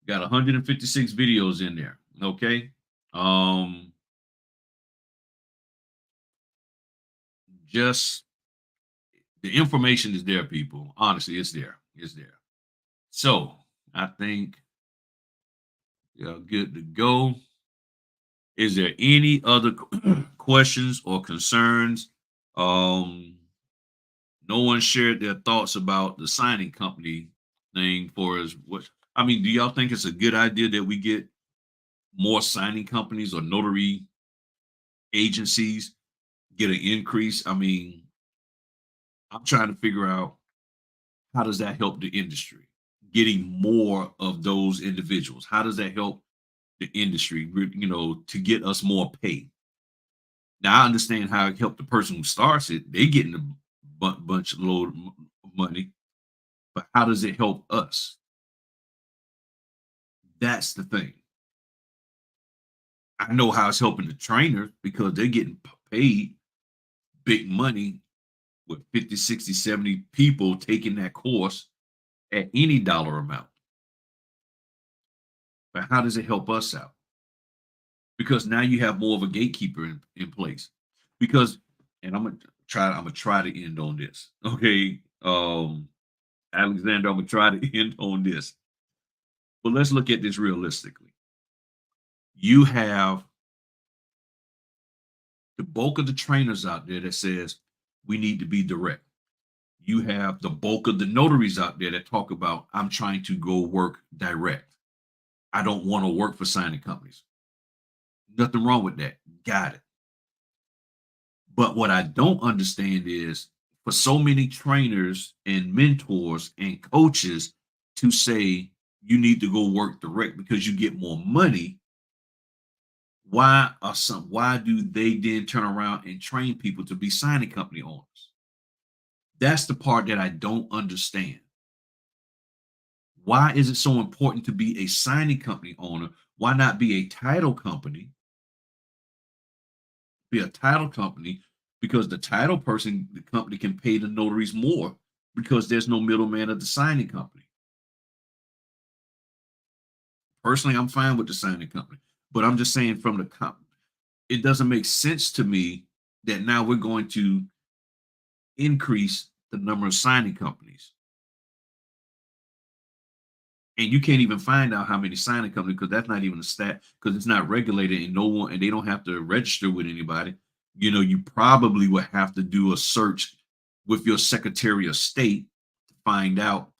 Got 156 videos in there. Okay. Um, just the information is there, people. Honestly, it's there. It's there. So I think you're good to go. Is there any other questions or concerns? No one shared their thoughts about the signing company thing for us. What I mean, do y'all think it's a good idea that we get more signing companies or notary agencies get an increase. I mean, I'm trying to figure out how does that help the industry? Getting more of those individuals. How does that help the industry, to get us more pay? Now I understand how it helped the person who starts it. They getting a bunch of load of money, but how does it help us? That's the thing. I know how it's helping the trainers because they're getting paid big money with 50, 60, 70 people taking that course at any dollar amount. But how does it help us out? Because now you have more of a gatekeeper in place. Because, and I'm gonna try to end on this. Okay. Alexander, I'm gonna try to end on this. But let's look at this realistically. You have the bulk of the trainers out there that says we need to be direct. You have the bulk of the notaries out there that talk about I'm trying to go work direct. I don't want to work for signing companies. Nothing wrong with that. Got it. But what I don't understand is for so many trainers and mentors and coaches to say you need to go work direct because you get more money. Why do they then turn around and train people to be signing company owners? That's the part that I don't understand. Why is it so important to be a signing company owner? Why not be a title company? Be a title company because the title person, the company can pay the notaries more because there's no middleman of the signing company. Personally, I'm fine with the signing company, but I'm just saying from the it doesn't make sense to me that now we're going to increase the number of signing companies. And you can't even find out how many signing companies because that's not even a stat because it's not regulated and no one and they don't have to register with anybody. You probably would have to do a search with your Secretary of State to find out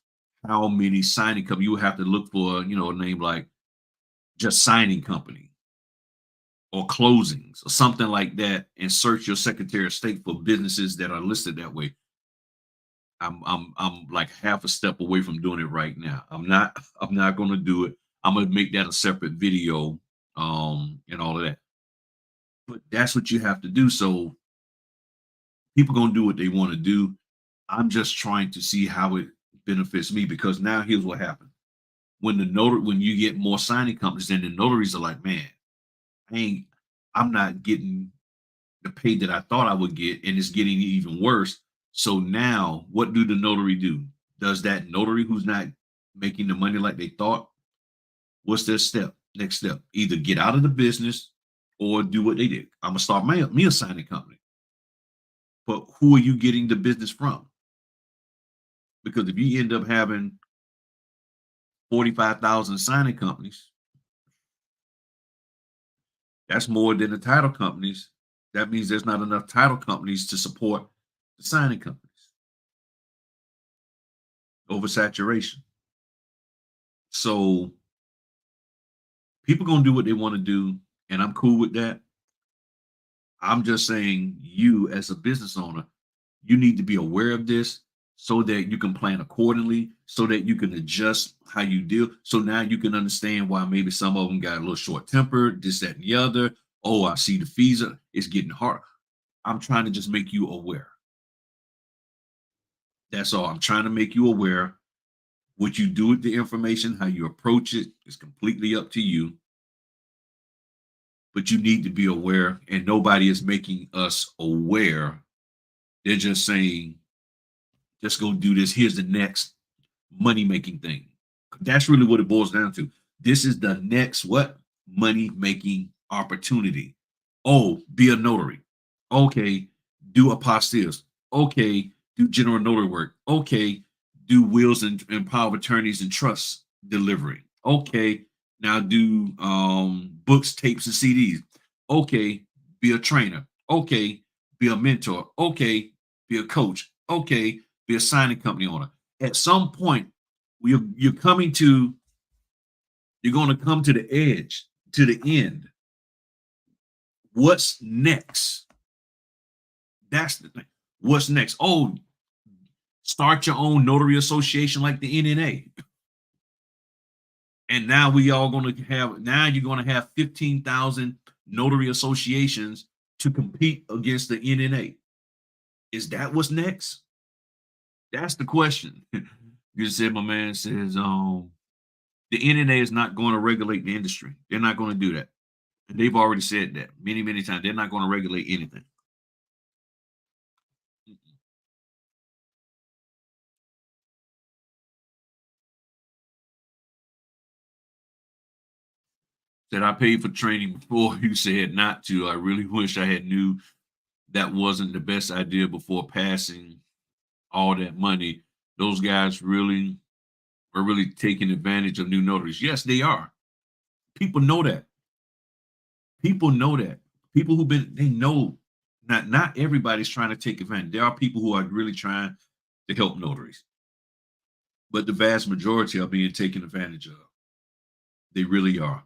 how many signing companies. You would have to look for, a name like just signing company or closings or something like that and search your Secretary of State for businesses that are listed that way. I'm like half a step away from doing it right now. I'm not going to do it. I'm going to make that a separate video and all of that. But that's what you have to do. So people going to do what they want to do. I'm just trying to see how it benefits me because now here's what happened. When you get more signing companies, then the notaries are like, man, I'm not getting the pay that I thought I would get, and it's getting even worse. So now what do the notary do? Does that notary who's not making the money like they thought, what's their next step? Either get out of the business or do what they did. I'm gonna start me a signing company. But who are you getting the business from? Because if you end up having 45,000 signing companies, that's more than the title companies. That means there's not enough title companies to support the signing companies. Oversaturation. So people gonna do what they want to do, and I'm cool with that. I'm just saying, you as a business owner, you need to be aware of this so that you can plan accordingly, so that you can adjust how you deal. So now you can understand why maybe some of them got a little short tempered, this, that, and the other. Oh, I see the fees it's getting hard. I'm trying to just make you aware. That's all. I'm trying to make you aware. What you do with the information, how you approach it is completely up to you. But you need to be aware, and nobody is making us aware. They're just saying, just go do this. Here's the next money making thing. That's really what it boils down to. This is the next what? Money making opportunity. Oh, be a notary. Okay, do apostilles. Okay, do general notary work. Okay, do wills and power of attorneys and trust delivery. Okay, now do books, tapes, and CDs. Okay, be a trainer. Okay, be a mentor. Okay, be a coach. Okay, be a signing company owner. At some point, you're going to come to the edge to the end. What's next? That's the thing. What's next? Oh, start your own notary association like the NNA. And now we all going to have, now you're going to have 15,000 notary associations to compete against the NNA. Is that what's next? That's the question. You said, my man says, the NNA is not going to regulate the industry. They're not going to do that. And they've already said that many, many times. They're not going to regulate anything. Said I paid for training before you said not to. I really wish I had knew that wasn't the best idea before passing all that money. Those guys really are really taking advantage of new notaries. Yes, they are. People know that. People know that. People who've been, they know not everybody's trying to take advantage. There are people who are really trying to help notaries, but the vast majority are being taken advantage of. They really are.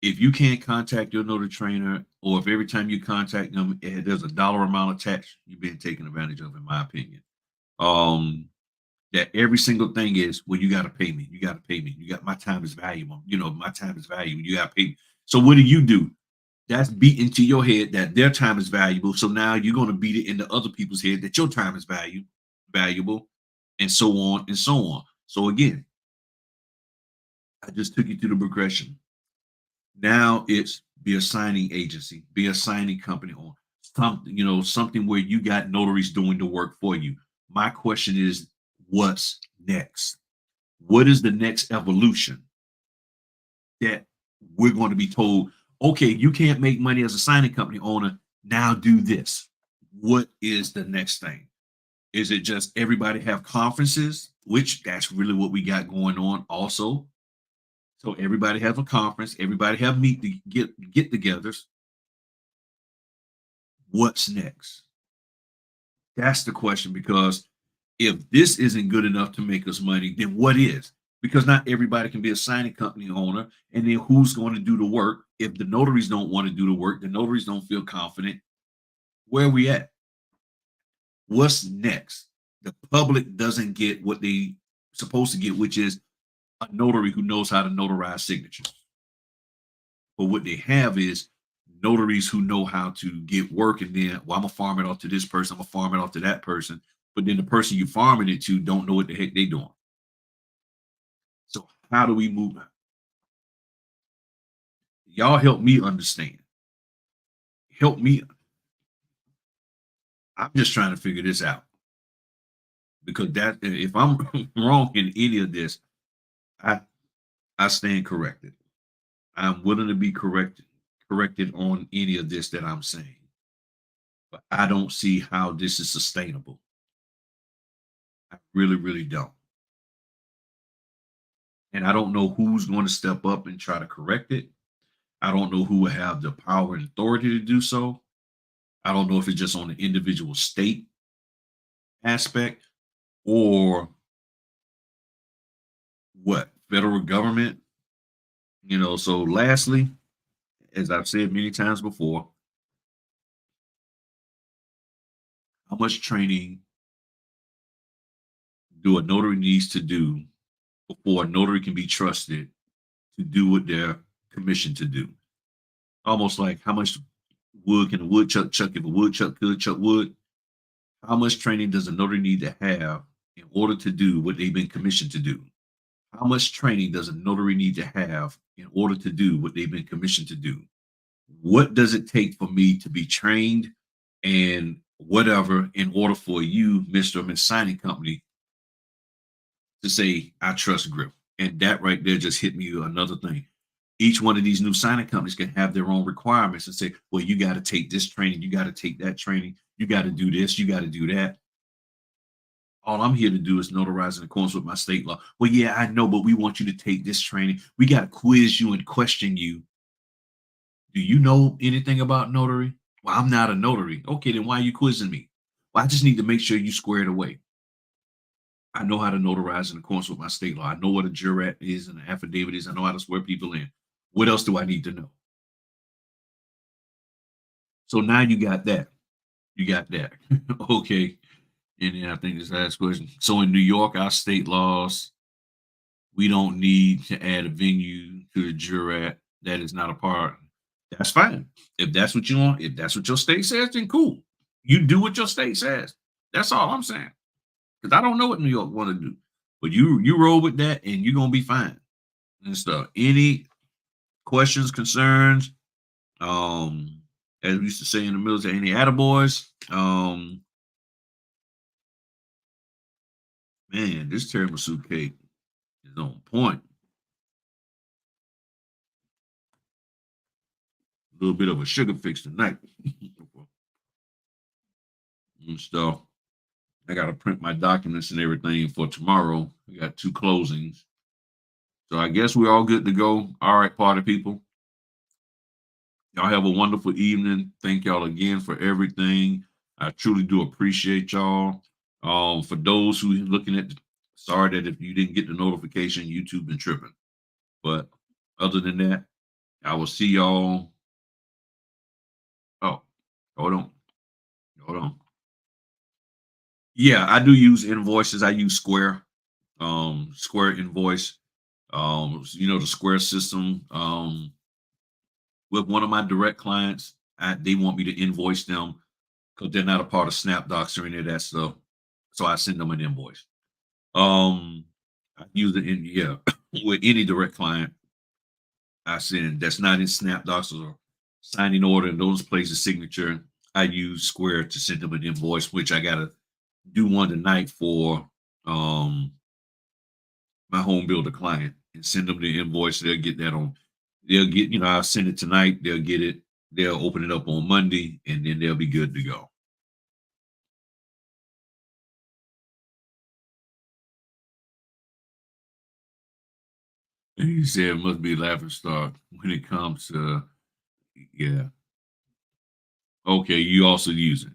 If you can't contact your notary trainer, or if every time you contact them, there's a dollar amount attached, you've been taken advantage of, in my opinion. That every single thing is, well, you got to pay me. You got to pay me. You got, my time is valuable. You know, my time is valuable. You got to pay me. So what do? That's beat into your head that their time is valuable. So now you're going to beat it into other people's head that your time is valuable, and so on and so on. So again, I just took you through the progression. Now it's be a signing agency, be a signing company, or something, you know, something where you got notaries doing the work for you. My question is, what's next? What is the next evolution that we're going to be told, okay, you can't make money as a signing company owner, now do this? What is the next thing? Is it just everybody have conferences, which that's really what we got going on also? So everybody have a conference, everybody have get-togethers. What's next? That's the question, because if this isn't good enough to make us money, then what is? Because not everybody can be a signing company owner, and then who's going to do the work? If the notaries don't want to do the work, the notaries don't feel confident, where are we at? What's next? The public doesn't get what they supposed to get, which is a notary who knows how to notarize signatures. But what they have is notaries who know how to get work, and then, well, I'm gonna farm it off to this person, I'm gonna farm it off to that person. But then the person you farming it to don't know what the heck they doing. So how do we move? Y'all help me understand. Help me. I'm just trying to figure this out, because that, if I'm wrong in any of this, I stand corrected. I'm willing to be corrected on any of this that I'm saying. But I don't see how this is sustainable. I really, really don't. And I don't know who's going to step up and try to correct it. I don't know who will have the power and authority to do so. I don't know if it's just on the individual state aspect, or what, federal government. You know, so lastly, as I've said many times before, how much training do a notary needs to do before a notary can be trusted to do what they're commissioned to do? Almost like, how much wood can a woodchuck chuck if a woodchuck could chuck wood? How much training does a notary need to have in order to do what they've been commissioned to do? How much training does a notary need to have in order to do what they've been commissioned to do? What does it take for me to be trained and whatever in order for you, Mr. or Miss Signing Company, to say, I trust Griff? And that right there just hit me another thing. Each one of these new signing companies can have their own requirements and say, well, you got to take this training, you got to take that training, you got to do this, you got to do that. All I'm here to do is notarize in accordance with my state law. Well, yeah, I know, but we want you to take this training. We got to quiz you and question you. Do you know anything about notary? Well, I'm not a notary. Okay, then why are you quizzing me? Well, I just need to make sure you square it away. I know how to notarize in accordance with my state law. I know what a jurat is and an affidavit is. I know how to swear people in. What else do I need to know? So now you got that. You got that. Okay. And then I think this last question. So in New York, our state laws, we don't need to add a venue to the jurat. That is not a part. That's fine. If that's what you want, if that's what your state says, then cool. You do what your state says. That's all I'm saying. Because I don't know what New York want to do. But you roll with that and you're gonna be fine and stuff. Any questions, concerns, as we used to say in the military, any attaboys? Man, this tiramisu cake is on point. A little bit of a sugar fix tonight. And stuff. I gotta print my documents and everything for tomorrow. We got 2 closings. So I guess we're all good to go. All right, party people. Y'all have a wonderful evening. Thank y'all again for everything. I truly do appreciate y'all. For those who looking at, sorry that if you didn't get the notification, YouTube been tripping. But other than that, I will see y'all. Oh, hold on, hold on. Yeah, I do use invoices. I use Square, Square invoice. The Square system. With one of my direct clients, they want me to invoice them because they're not a part of SnapDocs or any of that stuff. So I send them an invoice. I use it in yeah with any direct client I send that's not in SnapDocs or signing order in those places signature. I use Square to send them an invoice, which I gotta do one tonight for um my home builder client and send them the invoice. They'll get that on. They'll get I'll send it tonight. They'll get it. They'll open it up on Monday, and then they'll be good to go. And he said it must be a laughing stock when it comes to yeah. Okay, you also use it.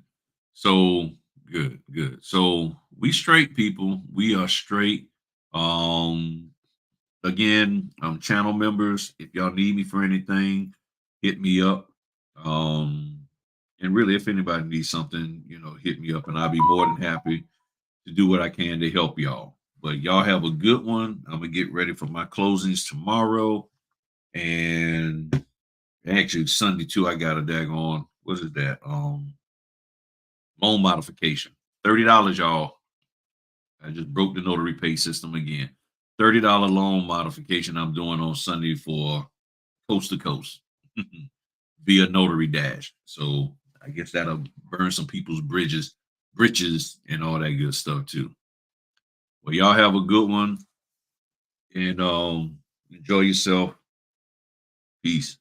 So good, good. So we straight people. We are straight. Um Again, channel members, if y'all need me for anything, hit me up. Um and really if anybody needs something, hit me up and I'll be more than happy to do what I can to help y'all. But y'all have a good one. I'm gonna get ready for my closings tomorrow. And actually Sunday too, I got a daggone, what is that? Loan modification. $30, y'all. I just broke the notary pay system again. $30 loan modification I'm doing on Sunday for coast to coast via Notary Dash. So I guess that'll burn some people's bridges, and all that good stuff too. Well, y'all have a good one and enjoy yourself. Peace.